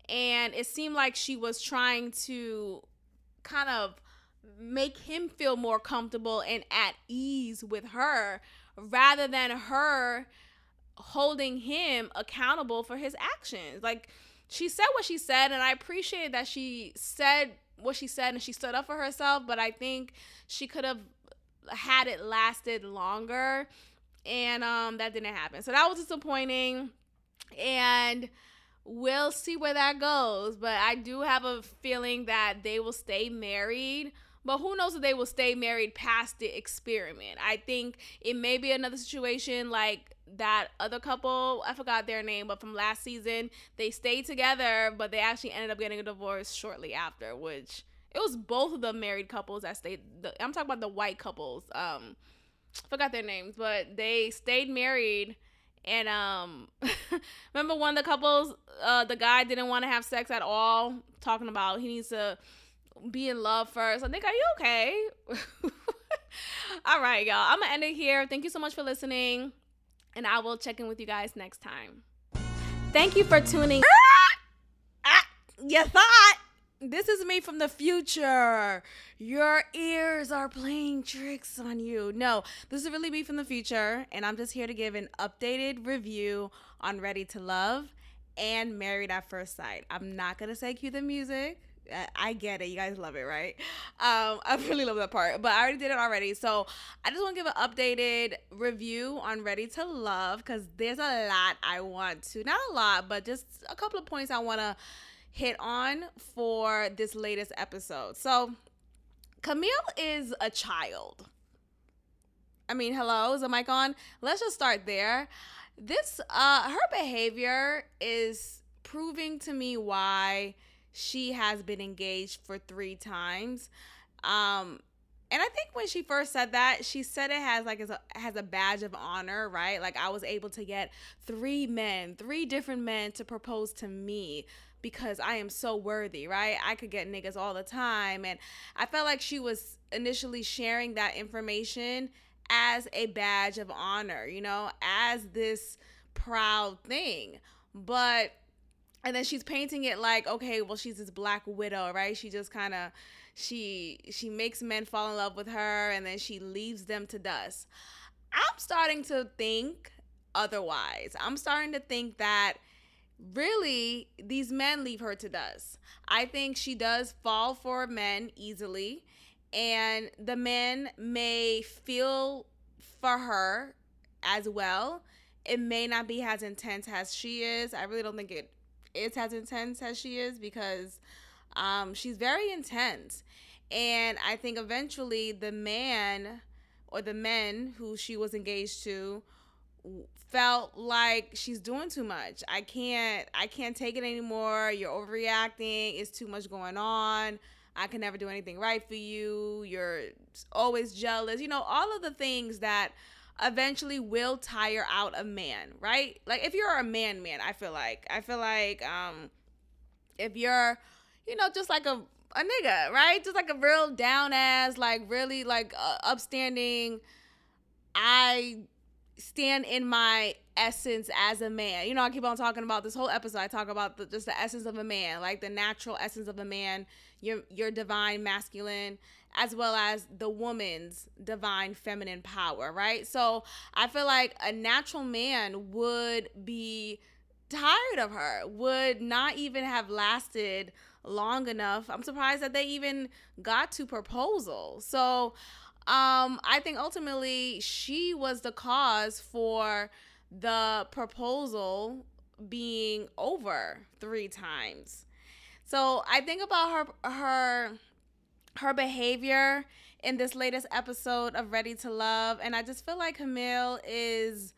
And it seemed like she was trying to kind of make him feel more comfortable and at ease with her, rather than her holding him accountable for his actions. Like, she said what she said, and I appreciate that she said what she said and she stood up for herself, but I think she could have had it lasted longer, and that didn't happen. So that was disappointing, and we'll see where that goes. But I do have a feeling that they will stay married, But who knows if they will stay married past the experiment. I think it may be another situation like that other couple, I forgot their name, but from last season, they stayed together, but they actually ended up getting a divorce shortly after, which it was both of the married couples that stayed. I'm talking about the white couples. Forgot their names, but they stayed married. And remember one of the couples, the guy didn't want to have sex at all, talking about he needs to be in love first. I think, are you okay? All right, y'all. I'm gonna end it here. Thank you so much for listening, and I will check in with you guys next time. Thank you for tuning. You thought this is me from the future. Your ears are playing tricks on you. No, this is really me from the future, and I'm just here to give an updated review on Ready to Love and Married at First Sight. I'm not gonna say cue the music. I get it. You guys love it, right? I really love that part, but I already did it already. So I just want to give an updated review on Ready to Love because there's a lot I want to, not a lot, but just a couple of points I want to hit on for this latest episode. So Camille is a child. I mean, hello, is the mic on? Let's just start there. Her behavior is proving to me why she has been engaged for 3 times. And I think when she first said that, she said it has a badge of honor, right? Like, I was able to get 3 different men to propose to me because I am so worthy, right? I could get niggas all the time. And I felt like she was initially sharing that information as a badge of honor, you know, as this proud thing. And then she's painting it like, okay, well, she's this black widow, right? She just kind of, she makes men fall in love with her and then she leaves them to dust. I'm starting to think otherwise. I'm starting to think that really these men leave her to dust. I think she does fall for men easily, and the men may feel for her as well. It may not be as intense as she is. I really don't think it's as intense as she is because she's very intense. And I think eventually the man or the men who she was engaged to felt like she's doing too much. I can't take it anymore. You're overreacting. It's too much going on. I can never do anything right for you. You're always jealous. You know, all of the things that eventually will tire out a man, right? Like if you're a man, I feel like if you're, you know, just like a nigga, right? Just like a real down ass, like really like upstanding. I stand in my essence as a man. You know, I keep on talking about this whole episode. I talk about just the essence of a man, like the natural essence of a man, your divine masculine, as well as the woman's divine feminine power, right? So I feel like a natural man would be tired of her, would not even have lasted long enough. I'm surprised that they even got to proposal. So I think ultimately she was the cause for the proposal being over 3 times. So I think about her behavior in this latest episode of Ready to Love, and I just feel like Camille is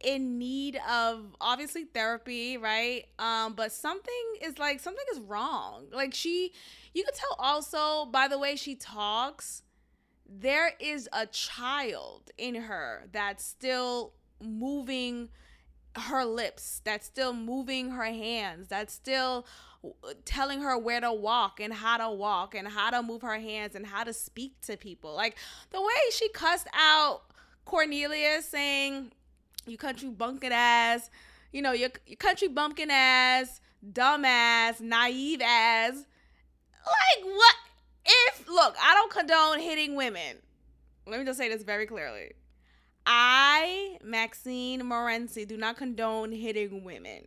in need of obviously therapy, right? But something is wrong. Like you could tell also by the way she talks, there is a child in her that's still moving her lips, that's still moving her hands, that's still telling her where to walk and how to move her hands and how to speak to people. Like the way she cussed out Cornelius saying, you country bumpkin ass, you know, your country bumpkin ass, dumb ass, naive ass. Like what? Look, I don't condone hitting women. Let me just say this very clearly. I, Maxine Morency, do not condone hitting women.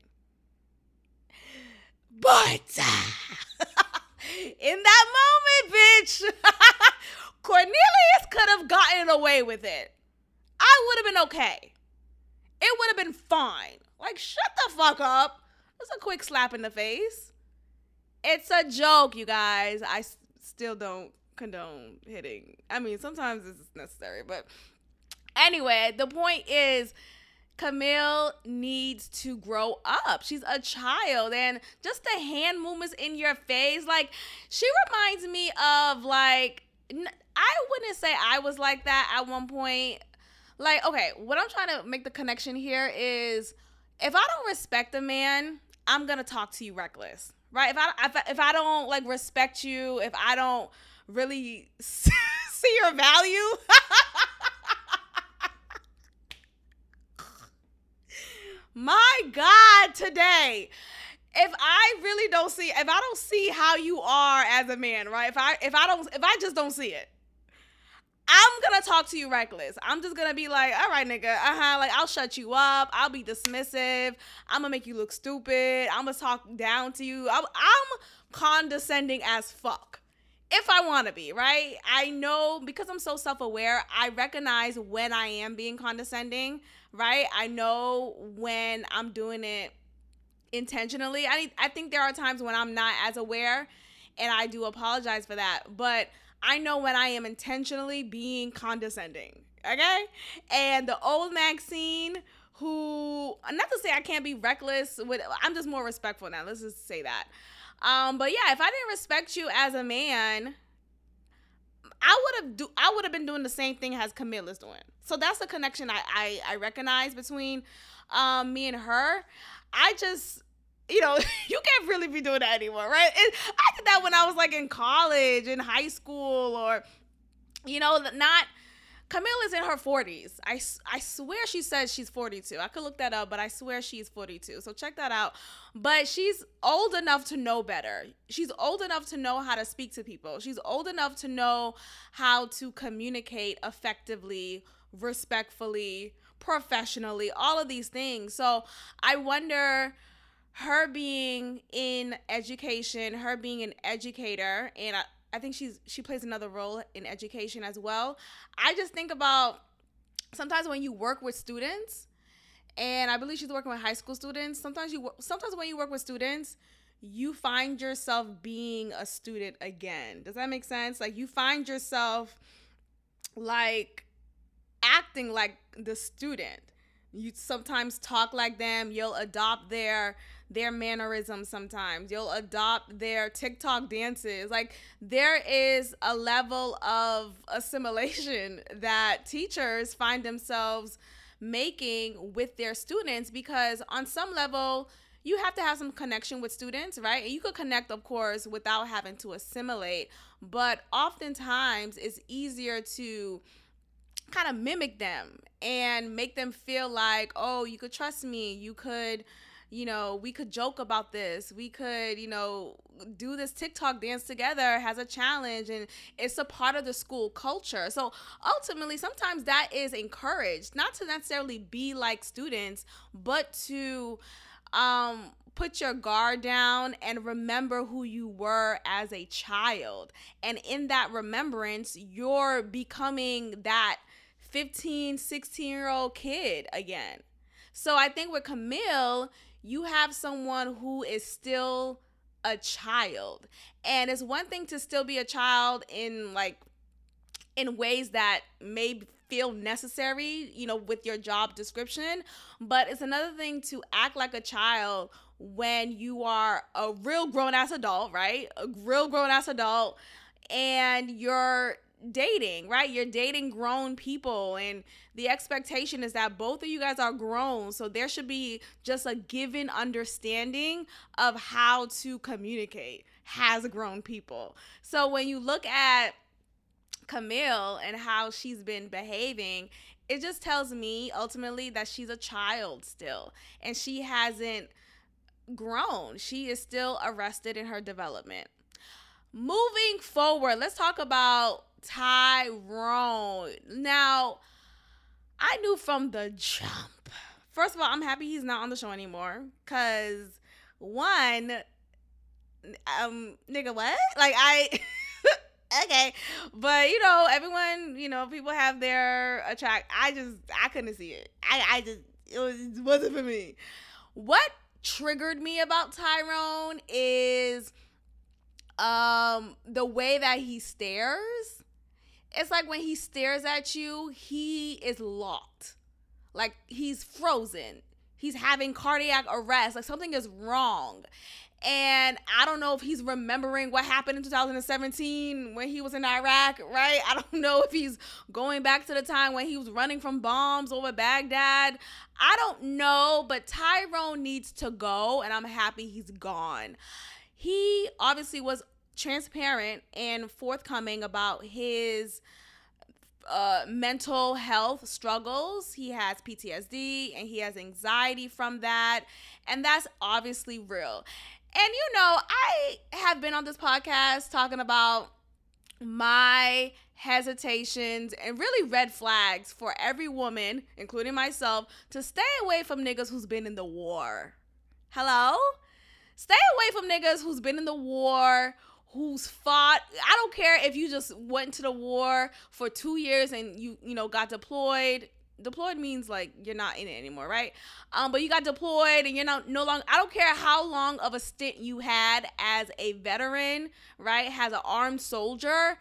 But in that moment, bitch, Cornelius could have gotten away with it. I would have been okay. It would have been fine. Like, shut the fuck up. Just a quick slap in the face. It's a joke, you guys. I still don't condone hitting. I mean, sometimes this is necessary, but anyway, the point is Camille needs to grow up. She's a child, and just the hand movements in your face, like, she reminds me of, like, I wouldn't say I was like that at one point. Like, okay, what I'm trying to make the connection here is, if I don't respect a man, I'm gonna talk to you reckless, right? If I don't like respect you, if I don't really see your value, my God, today, if I don't see how you are as a man, right? If I just don't see it, I'm gonna talk to you reckless. I'm just gonna be like, all right, nigga, like, I'll shut you up. I'll be dismissive. I'm gonna make you look stupid. I'm gonna talk down to you. I'm condescending as fuck. If I want to be, right? I know, because I'm so self-aware, I recognize when I am being condescending, right? I know when I'm doing it intentionally. I think there are times when I'm not as aware, and I do apologize for that. But I know when I am intentionally being condescending, okay? And the old Maxine, who, not to say I can't be reckless with, I'm just more respectful now. Let's just say that. But yeah, if I didn't respect you as a man, I would have been doing the same thing as Camilla's doing. So that's the connection I recognize between me and her. I just, you can't really be doing that anymore, right? I did that when I was like in college, in high school, or, not. Camilla's in her 40s. I swear she says she's 42. I could look that up, but I swear she's 42. So check that out. But she's old enough to know better. She's old enough to know how to speak to people. She's old enough to know how to communicate effectively, respectfully, professionally, all of these things. So I wonder, her being in education, her being an educator, and I think she plays another role in education as well. I just think about sometimes when you work with students, and I believe she's working with high school students. Sometimes when you work with students, you find yourself being a student again. Does that make sense? Like, you find yourself like acting like the student. You sometimes talk like them. You'll adopt their mannerisms sometimes. You'll adopt their TikTok dances. Like, there is a level of assimilation that teachers find themselves making with their students, because on some level, you have to have some connection with students, right? And you could connect, of course, without having to assimilate. But oftentimes, it's easier to kind of mimic them and make them feel like, oh, you could trust me. You could, we could joke about this. We could, do this TikTok dance together as a challenge, and it's a part of the school culture. So ultimately, sometimes that is encouraged, not to necessarily be like students, but to put your guard down and remember who you were as a child. And in that remembrance, you're becoming that 15, 16-year-old kid again. So I think with Camille, you have someone who is still a child. And it's one thing to still be a child in ways that may feel necessary, with your job description, but it's another thing to act like a child when you are a real grown-ass adult, right? A real grown-ass adult, and you're dating, right? You're dating grown people, and the expectation is that both of you guys are grown, so there should be just a given understanding of how to communicate as grown people. So when you look at Camille and how she's been behaving, it just tells me ultimately that she's a child still, and she hasn't grown. She is still arrested in her development. Moving forward, let's talk about Tyrone. Now, I knew from the jump. First of all, I'm happy he's not on the show anymore, because one, nigga, what? Like, okay, but everyone, people have their I couldn't see it. It wasn't for me. What triggered me about Tyrone is The way that he stares, it's like when he stares at you, he is locked. Like he's frozen. He's having cardiac arrest. Like something is wrong. And I don't know if he's remembering what happened in 2017 when he was in Iraq, right? I don't know if he's going back to the time when he was running from bombs over Baghdad. I don't know, but Tyrone needs to go, and I'm happy he's gone. He obviously was transparent and forthcoming about his mental health struggles. He has PTSD and he has anxiety from that, and that's obviously real. And I have been on this podcast talking about my hesitations and really red flags for every woman, including myself, to stay away from niggas who's been in the war. Hello? Stay away from niggas who's been in the war, who's fought. I don't care if you just went to the war for 2 years and you got deployed. Deployed means like you're not in it anymore, right? But you got deployed and you're no longer. I don't care how long of a stint you had as a veteran, right? As an armed soldier,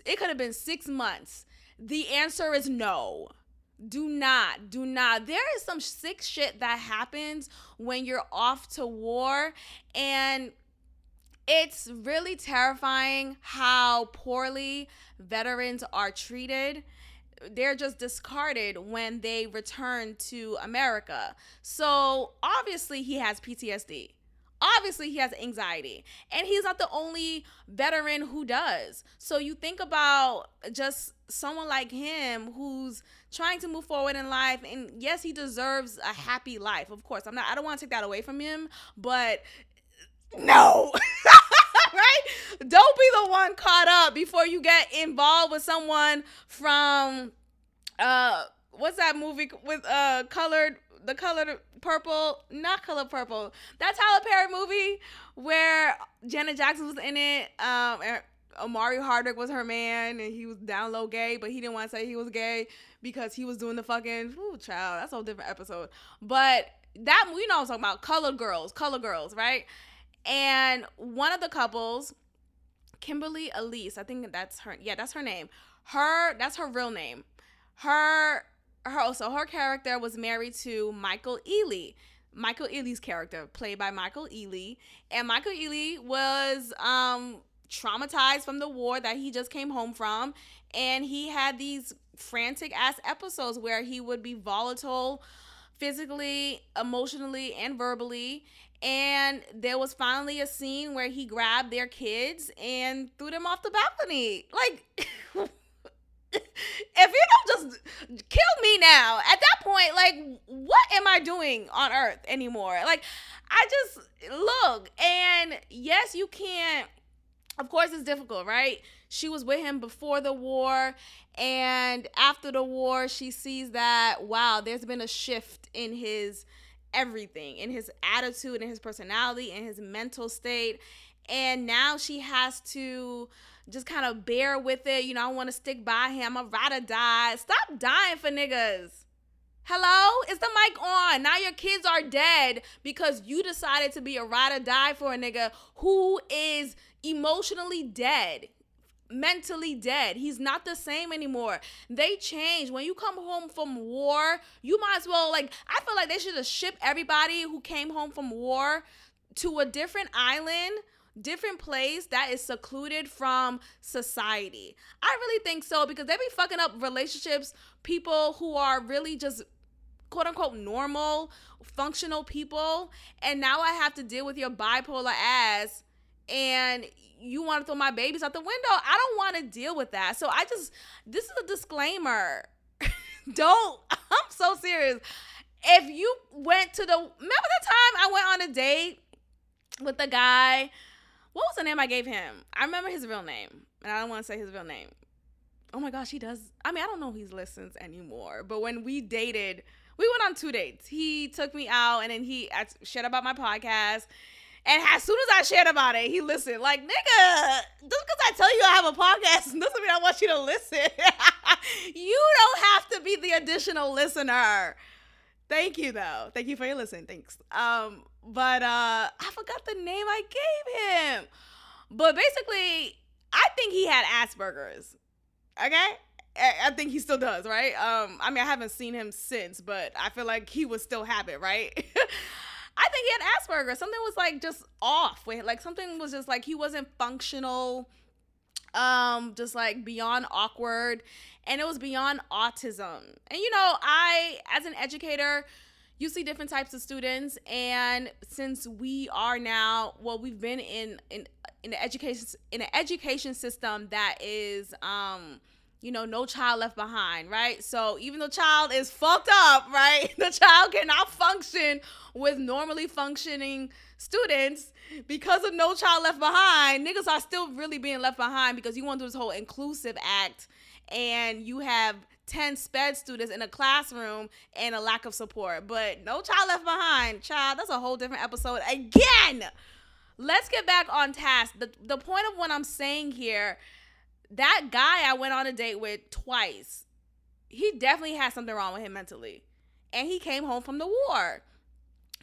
it could have been 6 months. The answer is no. Do not. There is some sick shit that happens when you're off to war, and it's really terrifying how poorly veterans are treated. They're just discarded when they return to America. So obviously he has PTSD. Obviously he has anxiety. And he's not the only veteran who does. So you think about just someone like him who's trying to move forward in life. And yes, he deserves a happy life. Of course, I don't want to take that away from him, but no. Right? Don't be the one caught up before you get involved with someone from what's that movie with the colored purple, not Color Purple. That Tyler Perry movie where Janet Jackson was in it. And Omari Hardwick was her man, and he was down low gay, but he didn't want to say he was gay because he was doing the fucking child. That's a whole different episode. But that what I'm talking about, color girls, right? And one of the couples, Kimberly Elise, I think that's her. Yeah, that's her name. That's her real name. Her character was married to Michael Ealy. Michael Ealy's character, played by Michael Ealy. And Michael Ealy was traumatized from the war that he just came home from. And he had these frantic ass episodes where he would be volatile physically, emotionally, and verbally. And there was finally a scene where he grabbed their kids and threw them off the balcony. Like, if you don't just kill me now, at that point, like, what am I doing on earth anymore? Like, I just look, and yes, you can't. Of course, it's difficult, right? She was with him before the war, and after the war, she sees that, wow, there's been a shift in his everything, in his attitude, in his personality, in his mental state. And now she has to just kind of bear with it. I want to stick by him. I'd rather die. Stop dying for niggas. Hello? Is the mic on? Now your kids are dead because you decided to be a ride or die for a nigga who is emotionally dead, mentally dead. He's not the same anymore. They change. When you come home from war, you might as well, I feel like they should have shipped everybody who came home from war to a different island, different place that is secluded from society. I really think so, because they be fucking up relationships, people who are really just quote unquote normal, functional people. And now I have to deal with your bipolar ass, and you want to throw my babies out the window. I don't want to deal with that. So this is a disclaimer. I'm so serious. If you went to remember the time I went on a date with a guy? What was the name I gave him? I remember his real name, and I don't want to say his real name. Oh my gosh, he does. I mean, I don't know if he listens anymore, but when we dated, we went on 2 dates. He took me out, and then he shared about my podcast. And as soon as I shared about it, he listened. Like, nigga, just because I tell you I have a podcast doesn't mean I want you to listen. You don't have to be the additional listener. Thank you, though. Thank you for your listen. Thanks. But I forgot the name I gave him. But basically, I think he had Asperger's. Okay? I think he still does, right? I mean, I haven't seen him since, but I feel like he would still have it, right? I think he had Asperger's. Something was like just off with, like, something was just like he wasn't functional, just like beyond awkward, and it was beyond autism. And I, as an educator, you see different types of students, and since we are now, well, we've been in the education system that is no child left behind, right? So even the child is fucked up, right? The child cannot function with normally functioning students because of no child left behind. Niggas are still really being left behind because you want to do this whole inclusive act, and you have 10 sped students in a classroom and a lack of support. But no child left behind. Child, that's a whole different episode again. Let's get back on task. The point of what I'm saying here, that guy I went on a date with twice, he definitely had something wrong with him mentally. And he came home from the war.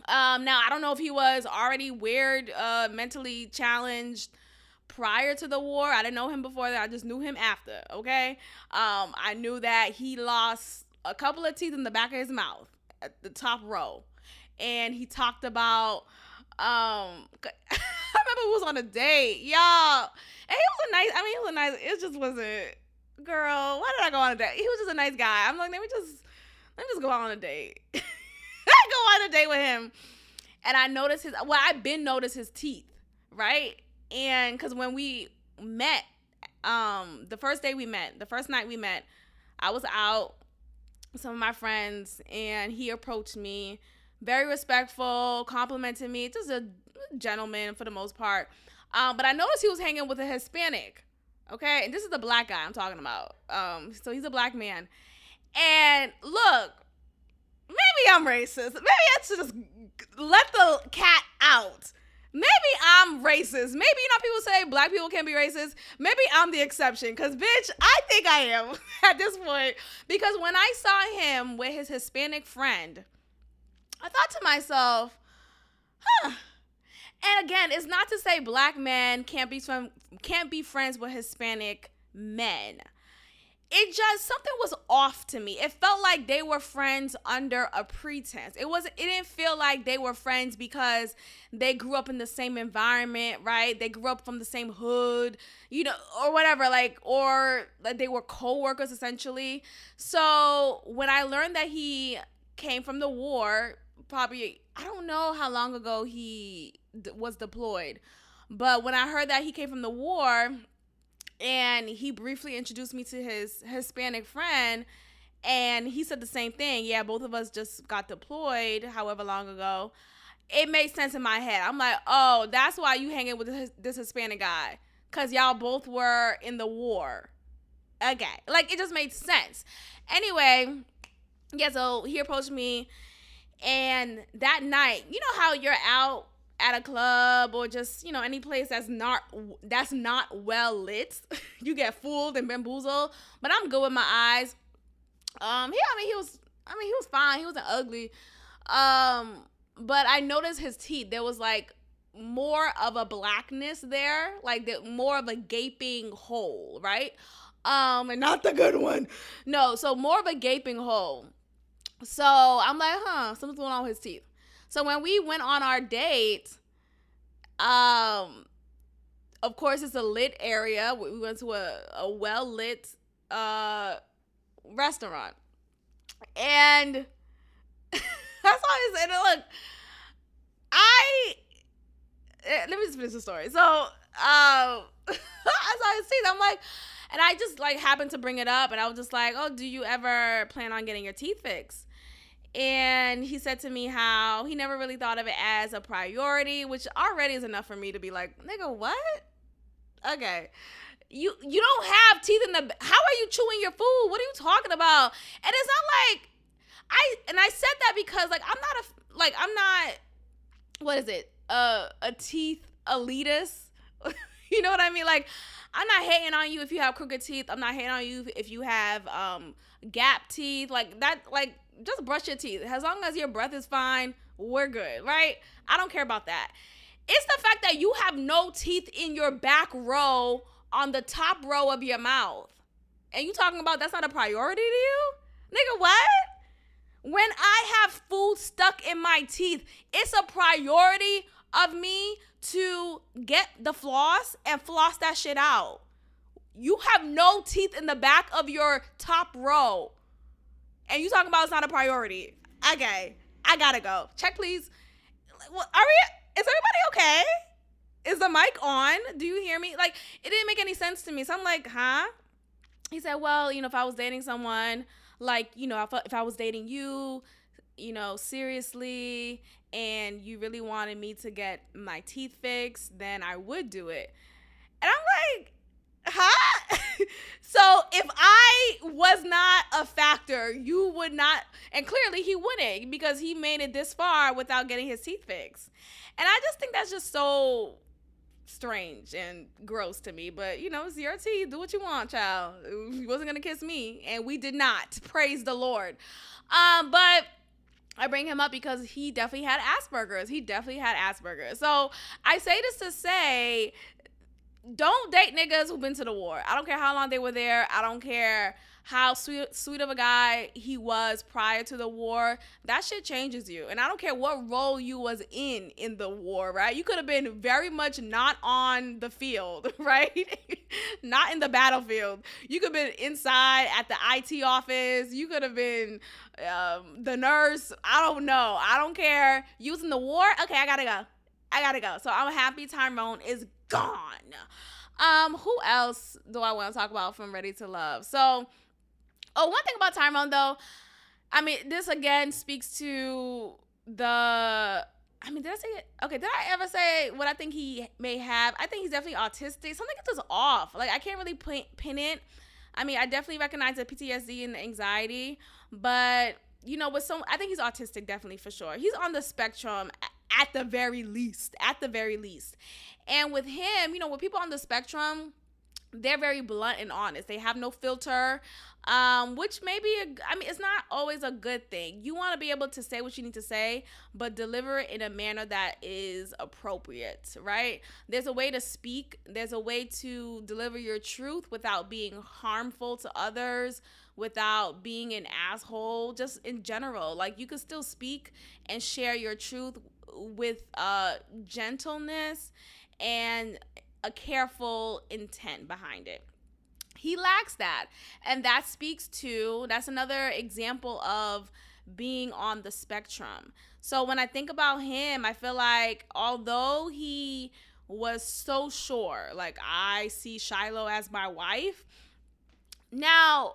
Now, I don't know if he was already weird, mentally challenged prior to the war. I didn't know him before that. I just knew him after, okay? I knew that he lost a couple of teeth in the back of his mouth at the top row. And he talked about, I remember we was on a date, y'all. And he was a nice, it just wasn't, girl, why did I go on a date? He was just a nice guy. I'm like, let me just go on a date. I go on a date with him. And I noticed I've been noticed his teeth, right? And because when we met, the first night we met, I was out with some of my friends, and he approached me, very respectful, complimented me, just a gentleman for the most part. But I noticed he was hanging with a Hispanic, okay? And this is the black guy I'm talking about. So he's a black man. And look, maybe I'm racist. Maybe I should just let the cat out. Maybe I'm racist. Maybe, people say black people can't be racist. Maybe I'm the exception. Because, bitch, I think I am at this point. Because when I saw him with his Hispanic friend, I thought to myself, And again, it's not to say black men can't be friends with Hispanic men. It just, something was off to me. It felt like they were friends under a pretense. It didn't feel like they were friends because they grew up in the same environment, right? They grew up from the same hood, or whatever, or they were co-workers essentially. So when I learned that he came from the war, probably, I don't know how long ago he was deployed, but when I heard that he came from the war, and he briefly introduced me to his Hispanic friend, and he said the same thing. Yeah, both of us just got deployed however long ago. It made sense in my head. I'm like, oh, that's why you hanging with this Hispanic guy, because y'all both were in the war. Okay. It just made sense. Anyway, yeah, so he approached me, and that night, you know how you're out at a club or just, any place that's not well lit, you get fooled and bamboozled. But I'm good with my eyes. He was fine. He wasn't ugly. But I noticed his teeth. There was more of a blackness there, more of a gaping hole, right? And not the good one. No, so more of a gaping hole. So I'm like, something's going on with his teeth. So when we went on our date, of course it's a lit area. We went to a well-lit restaurant. And that's all I said. Look, let me just finish the story. So I saw his teeth. I'm like, and I just happened to bring it up, and I was just like, oh, do you ever plan on getting your teeth fixed? And he said to me how he never really thought of it as a priority, which already is enough for me to be like, nigga, what? Okay. You don't have teeth in the, how are you chewing your food? What are you talking about? And it's not I said that because I'm not, what is it? A teeth elitist. You know what I mean? I'm not hating on you if you have crooked teeth. I'm not hating on you if you have gap teeth. Just brush your teeth. As long as your breath is fine, we're good, right? I don't care about that. It's the fact that you have no teeth in your back row on the top row of your mouth. And you talking about that's not a priority to you? Nigga, what? When I have food stuck in my teeth, it's a priority of me to get the floss and floss that shit out. You have no teeth in the back of your top row. And you talking about it's not a priority. Okay, I gotta go. Check, please. Is everybody okay? Is the mic on? Do you hear me? Like, it didn't make any sense to me. So I'm like, huh? He said, well, if I was dating someone, like, if I was dating you, seriously, and you really wanted me to get my teeth fixed, then I would do it. And I'm like, huh? So if I was not a factor, you would not, and clearly he wouldn't, because he made it this far without getting his teeth fixed. And I just think that's just so strange and gross to me. But it's your teeth. Do what you want, child. He wasn't gonna kiss me, and we did not. Praise the Lord. But I bring him up because he definitely had Asperger's. So I say this to say, don't date niggas who've been to the war. I don't care how long they were there. I don't care how sweet of a guy he was prior to the war. That shit changes you. And I don't care what role you was in the war, right? You could have been very much not on the field, right? Not in the battlefield. You could have been inside at the IT office. You could have been the nurse. I don't know. I don't care. You was in the war? Okay, I gotta go. So I'm happy Tyrone is gone. Who else do I want to talk about from Ready to Love? So, one thing about Tyrone, though, I mean, this again speaks to did I say it? Okay, did I ever say what I think he may have? I think he's definitely autistic. Something gets us off. Like, I can't really pin it. I mean, I definitely recognize the PTSD and the anxiety, but, I think he's autistic, definitely, for sure. He's on the spectrum at the very least. And with him, with people on the spectrum, they're very blunt and honest. They have no filter, which maybe, it's not always a good thing. You want to be able to say what you need to say, but deliver it in a manner that is appropriate, right? There's a way to speak. There's a way to deliver your truth without being harmful to others, without being an asshole, just in general. Like, you can still speak and share your truth with gentleness and a careful intent behind it. He lacks that. And that's another example of being on the spectrum. So when I think about him, I feel like although he was so sure, like, I see Shiloh as my wife, now,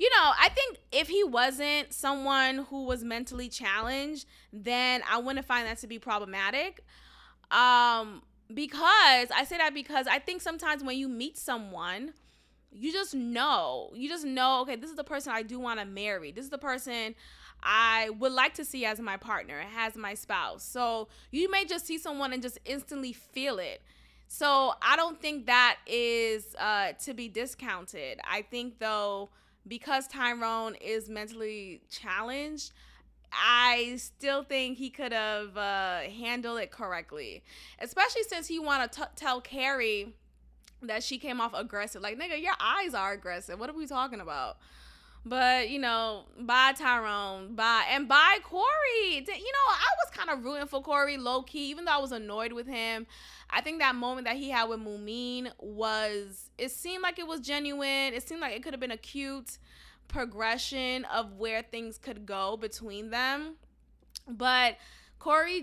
I think if he wasn't someone who was mentally challenged, then I wouldn't find that to be problematic. Because I think sometimes when you meet someone, you just know, okay, this is the person I do want to marry. This is the person I would like to see as my partner, as my spouse. So you may just see someone and just instantly feel it. So I don't think that is to be discounted. I think, though, because Tyrone is mentally challenged, I still think he could have handled it correctly, especially since he want to tell Carrie that she came off aggressive. Like, nigga, your eyes are aggressive. What are we talking about? But, bye Tyrone, bye. And bye Corey. I was kind of rooting for Corey low-key, even though I was annoyed with him. I think that moment that he had with Mumin it seemed like it was genuine. It seemed like it could have been a cute progression of where things could go between them. But Corey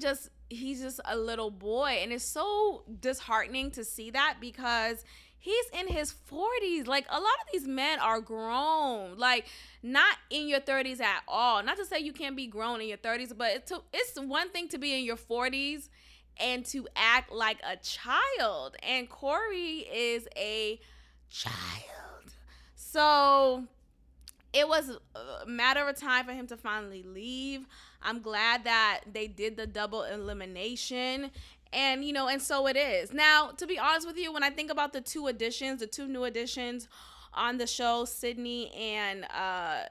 he's just a little boy, and it's so disheartening to see that, because he's in his 40s. Like, a lot of these men are grown, like, not in your 30s at all. Not to say you can't be grown in your 30s, but it's one thing to be in your 40s and to act like a child. And Corey is a child. So it was a matter of time for him to finally leave. I'm glad that they did the double elimination. And, and so it is. Now, to be honest with you, when I think about the two new additions on the show, Sydney and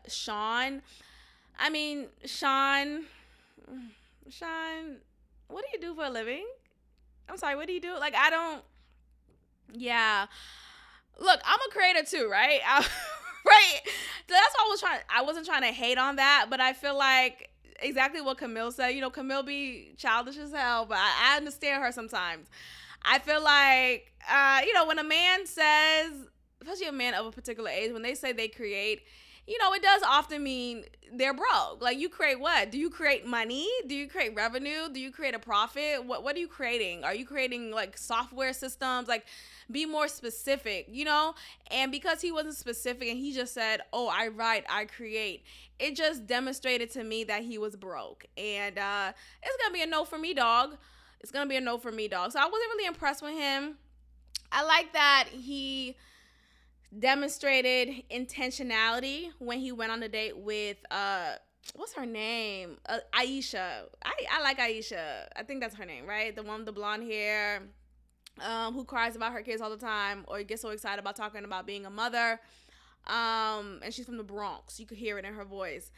Sean, Sean, what do you do for a living? I'm sorry, what do you do? Like, I don't, yeah. Look, I'm a creator too, right? Right. So that's why I wasn't trying to hate on that, but I feel like exactly what Camille said. You know, Camille be childish as hell, but I understand her sometimes. I feel like, when a man says, especially a man of a particular age, when they say they create, it does often mean they're broke. Like, you create what? Do you create money? Do you create revenue? Do you create a profit? What are you creating? Are you creating like software systems? Like, be more specific, And because he wasn't specific and he just said, "Oh, I write, I create," it just demonstrated to me that he was broke. And it's gonna be a no for me, dog. It's gonna be a no for me, dog. So I wasn't really impressed with him. I like that he demonstrated intentionality when he went on a date with what's her name, Aisha. I like Aisha. I think that's her name, right? The one with the blonde hair, who cries about her kids all the time or gets so excited about talking about being a mother. And she's from the Bronx. You could hear it in her voice.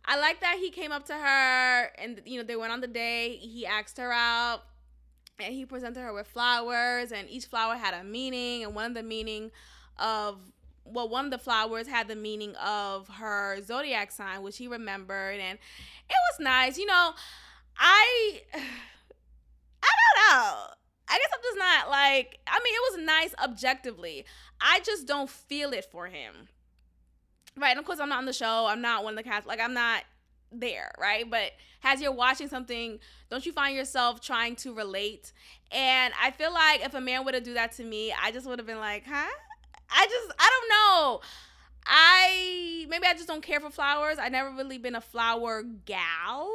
I like that he came up to her and they went on the date. He asked her out and he presented her with flowers, and each flower had a meaning, and one of the flowers had the meaning of her zodiac sign, which he remembered, and it was nice. I don't know. I guess I'm just not like, I mean, it was nice objectively. I just don't feel it for him. Right. And of course, I'm not on the show. I'm not one of the cast. Like, I'm not there. Right. But as you're watching something, don't you find yourself trying to relate? And I feel like if a man were to do that to me, I just would have been like, huh? I don't know. Maybe I just don't care for flowers. I never really been a flower gal.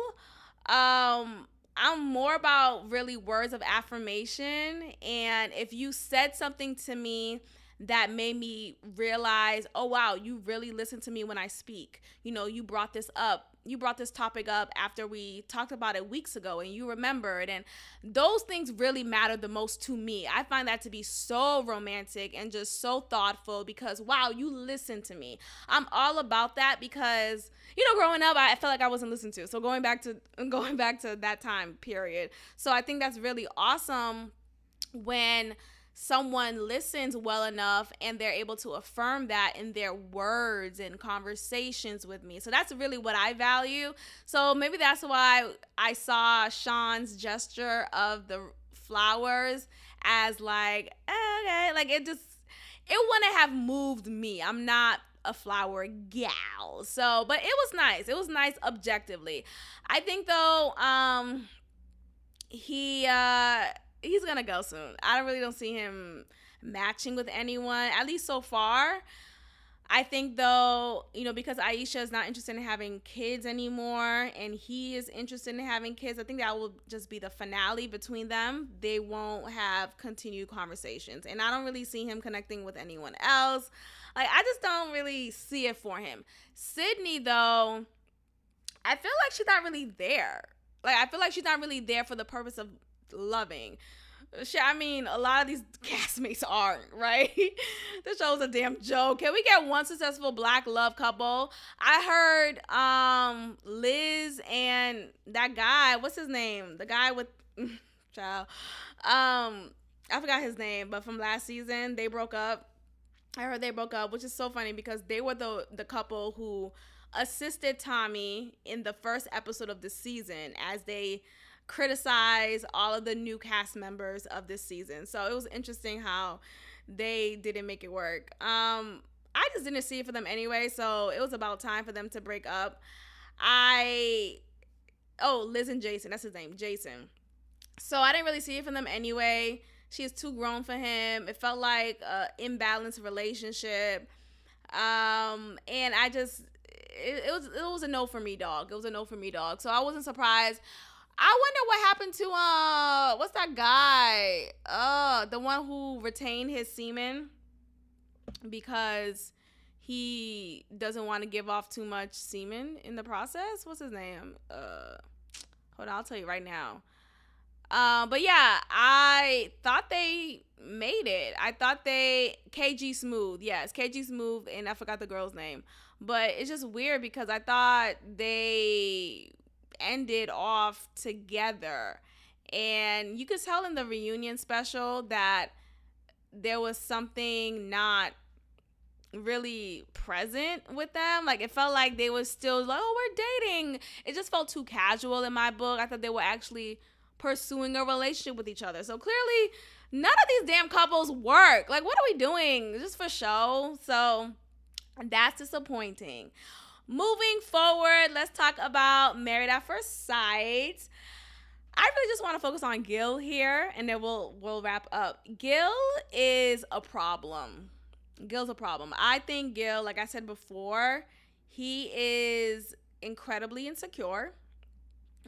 I'm more about really words of affirmation. And if you said something to me that made me realize, oh, wow, you really listen to me when I speak. You brought this up. You brought this topic up after we talked about it weeks ago and you remembered. And those things really matter the most to me. I find that to be so romantic and just so thoughtful because, wow, you listen to me. I'm all about that because, growing up, I felt like I wasn't listened to. So going back to that time period. So I think that's really awesome when someone listens well enough and they're able to affirm that in their words and conversations with me. So that's really what I value. So maybe that's why I saw Sean's gesture of the flowers as like, okay, like it wouldn't have moved me. I'm not a flower gal. So, but it was nice. It was nice objectively. I think though, he's gonna go soon. I really don't see him matching with anyone, at least so far. I think though, because Aisha is not interested in having kids anymore and he is interested in having kids, I think that will just be the finale between them. They won't have continued conversations. And I don't really see him connecting with anyone else. Like, I just don't really see it for him. Sydney though, I feel like she's not really there. Like, I feel like she's not really there for the purpose of loving. Shit, I mean, a lot of these castmates aren't, right? The show's a damn joke. Can we get one successful black love couple? I heard Liz and that guy, what's his name? The guy with child. I forgot his name, but from last season, they broke up. I heard they broke up, which is so funny because they were the couple who assisted Tommy in the first episode of the season as they criticize all of the new cast members of this season. So it was interesting how they didn't make it work. I just didn't see it for them anyway, so it was about time for them to break up. Liz and Jason, that's his name, Jason. So I didn't really see it for them anyway. She is too grown for him. It felt like an imbalanced relationship. And I just, it was a no for me, dog. It was a no for me, dog. So I wasn't surprised. I wonder what happened to what's that guy? The one who retained his semen because he doesn't want to give off too much semen in the process. What's his name? Hold on, I'll tell you right now. But yeah, I thought they made it. I thought KG Smooth. Yes, KG Smooth, and I forgot the girl's name. But it's just weird because I thought they ended off together, And you could tell in the reunion special that there was something not really present with them. Like, it felt like they were still like, oh, we're dating. It just felt too casual in my book. I thought they were actually pursuing a relationship with each other. So clearly, none of these damn couples work. Like, what are we doing? Just for show? So that's disappointing. Moving forward, let's talk about Married at First Sight. I really just want to focus on Gil here, and then we'll wrap up. Gil is a problem. Gil's a problem. I think Gil, like I said before, he is incredibly insecure.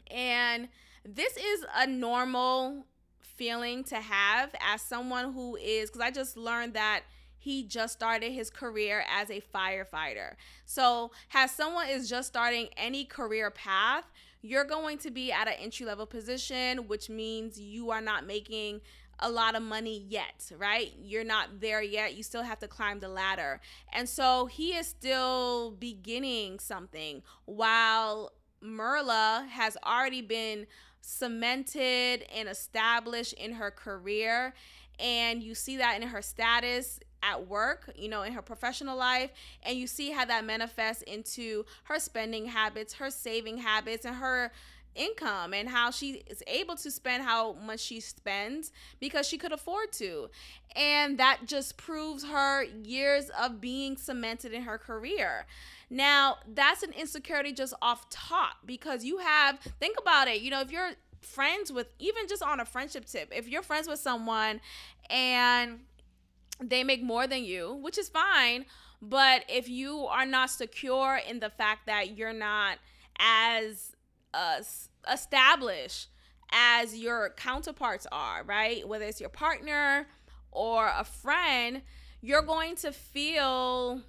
And this is a normal feeling to have as someone who is, because I just learned that he just started his career as a firefighter. So, as someone is just starting any career path, you're going to be at an entry level position, which means you are not making a lot of money yet, right? You're not there yet. You still have to climb the ladder. And so he is still beginning something while Merla has already been cemented and established in her career. And you see that in her status at work, you know, in her professional life, and you see how that manifests into her spending habits, her saving habits, and her income, and how she is able to spend how much she spends because she could afford to. And that just proves her years of being cemented in her career. Now, that's an insecurity just off top, because you have, think about it, you know, if you're friends with, even just on a friendship tip, if you're friends with someone and they make more than you, which is fine, but if you are not secure in the fact that you're not as established as your counterparts are, right? Whether it's your partner or a friend, you're going to feel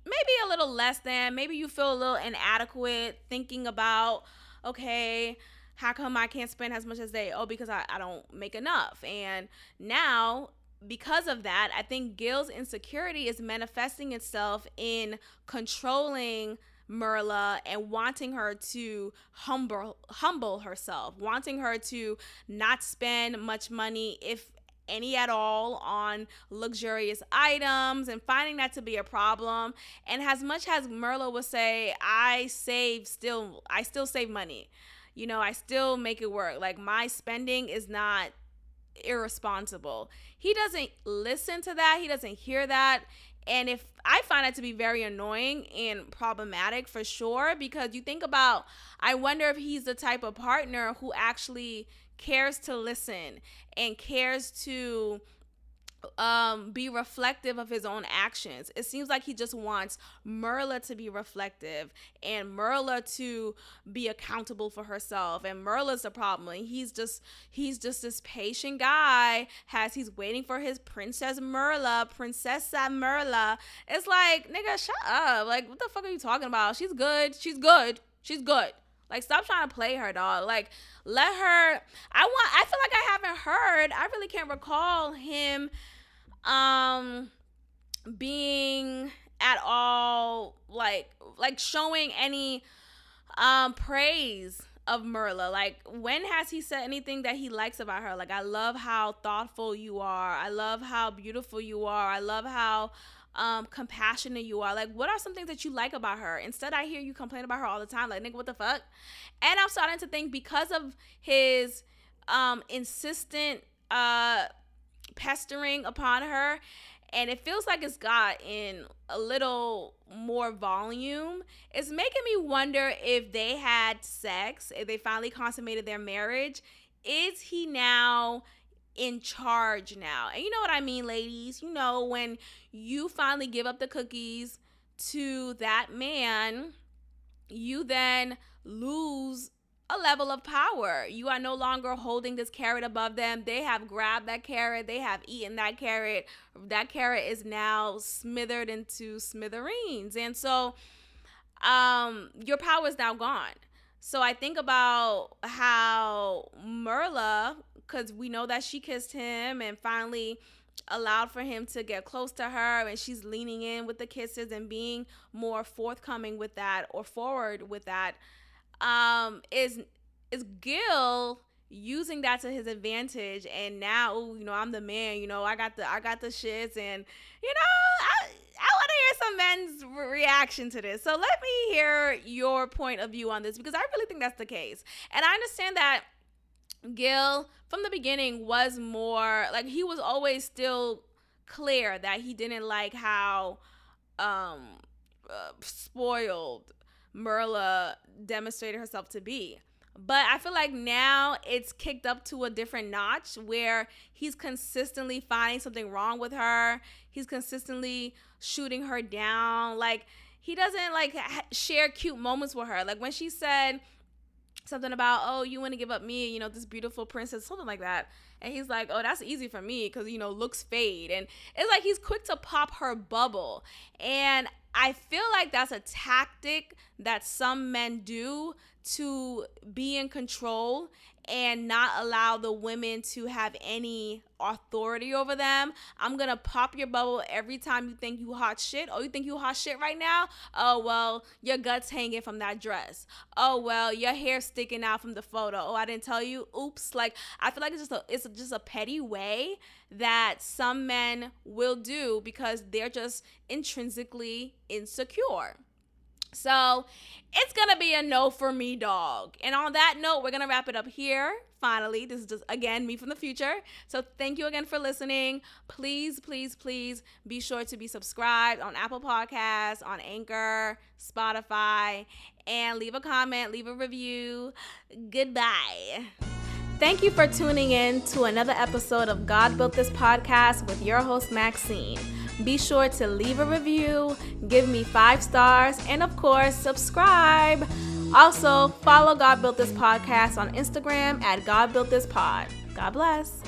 maybe a little less than, maybe you feel a little inadequate thinking about, okay, how come I can't spend as much as they? Oh, because I don't make enough. And now, because of that, I think Gil's insecurity is manifesting itself in controlling Merla and wanting her to humble herself, wanting her to not spend much money, if any at all, on luxurious items, and finding that to be a problem. And as much as Merla would say, I still save money. You know, I still make it work. Like, my spending is not irresponsible. He doesn't listen to that. He doesn't hear that. And if I find it to be very annoying and problematic for sure, because you think about, I wonder if he's the type of partner who actually cares to listen and cares to be reflective of his own actions. It seems like he just wants Merla to be reflective and Merla to be accountable for herself, and Merla's the problem. He's just this patient guy, he's waiting for his Princessa Merla. It's like, nigga, shut up. Like, what the fuck are you talking about? She's good. Like, stop trying to play her, dog. Like, let her. I feel like I haven't heard. I really can't recall him being at all like showing any praise of Merla. Like, when has he said anything that he likes about her? Like, I love how thoughtful you are. I love how beautiful you are. I love how compassionate you are. Like, what are some things that you like about her? Instead, I hear you complain about her all the time. Like, nigga, what the fuck? And I'm starting to think, because of his insistent pestering upon her, and it feels like it's gotten a little more volume, it's making me wonder if they had sex, if they finally consummated their marriage. Is he now in charge now? And you know what I mean, ladies? You know, when you finally give up the cookies to that man, you then lose a level of power. You are no longer holding this carrot above them. They have grabbed that carrot. They have eaten that carrot. That carrot is now smithered into smithereens. And so your power is now gone. So I think about how Merla, because we know that she kissed him and finally allowed for him to get close to her, and she's leaning in with the kisses and being more forthcoming with that, or forward with that. Is Gil using that to his advantage, and now, ooh, you know, I'm the man, you know, I got the shits, and you know, I want to hear some men's reaction to this. So let me hear your point of view on this, because I really think that's the case. And I understand that Gil from the beginning was more like, he was always still clear that he didn't like how spoiled Merla demonstrated herself to be. But I feel like now it's kicked up to a different notch where he's consistently finding something wrong with her. He's consistently shooting her down. Like, he doesn't like share cute moments with her. Like when she said something about, oh, you want to give up me, you know, this beautiful princess, something like that. And he's like, oh, that's easy for me because, you know, looks fade. And it's like he's quick to pop her bubble. And I feel like that's a tactic that some men do to be in control and not allow the women to have any authority over them. I'm gonna pop your bubble every time you think you hot shit. Oh, you think you hot shit right now? Oh, well, your gut's hanging from that dress. Oh, well, your hair's sticking out from the photo. Oh, I didn't tell you. Oops. Like, I feel like it's just a petty way that some men will do because they're just intrinsically insecure. So it's going to be a no for me, dog. And on that note, we're going to wrap it up here. Finally, this is just, again, me from the future. So thank you again for listening. Please, please, please be sure to be subscribed on Apple Podcasts, on Anchor, Spotify, and leave a comment, leave a review. Goodbye. Thank you for tuning in to another episode of God Built This Podcast with your host, Maxine. Be sure to leave a review, give me 5 stars, and of course, subscribe. Also, follow God Built This Podcast on Instagram at God Built This Pod. God bless.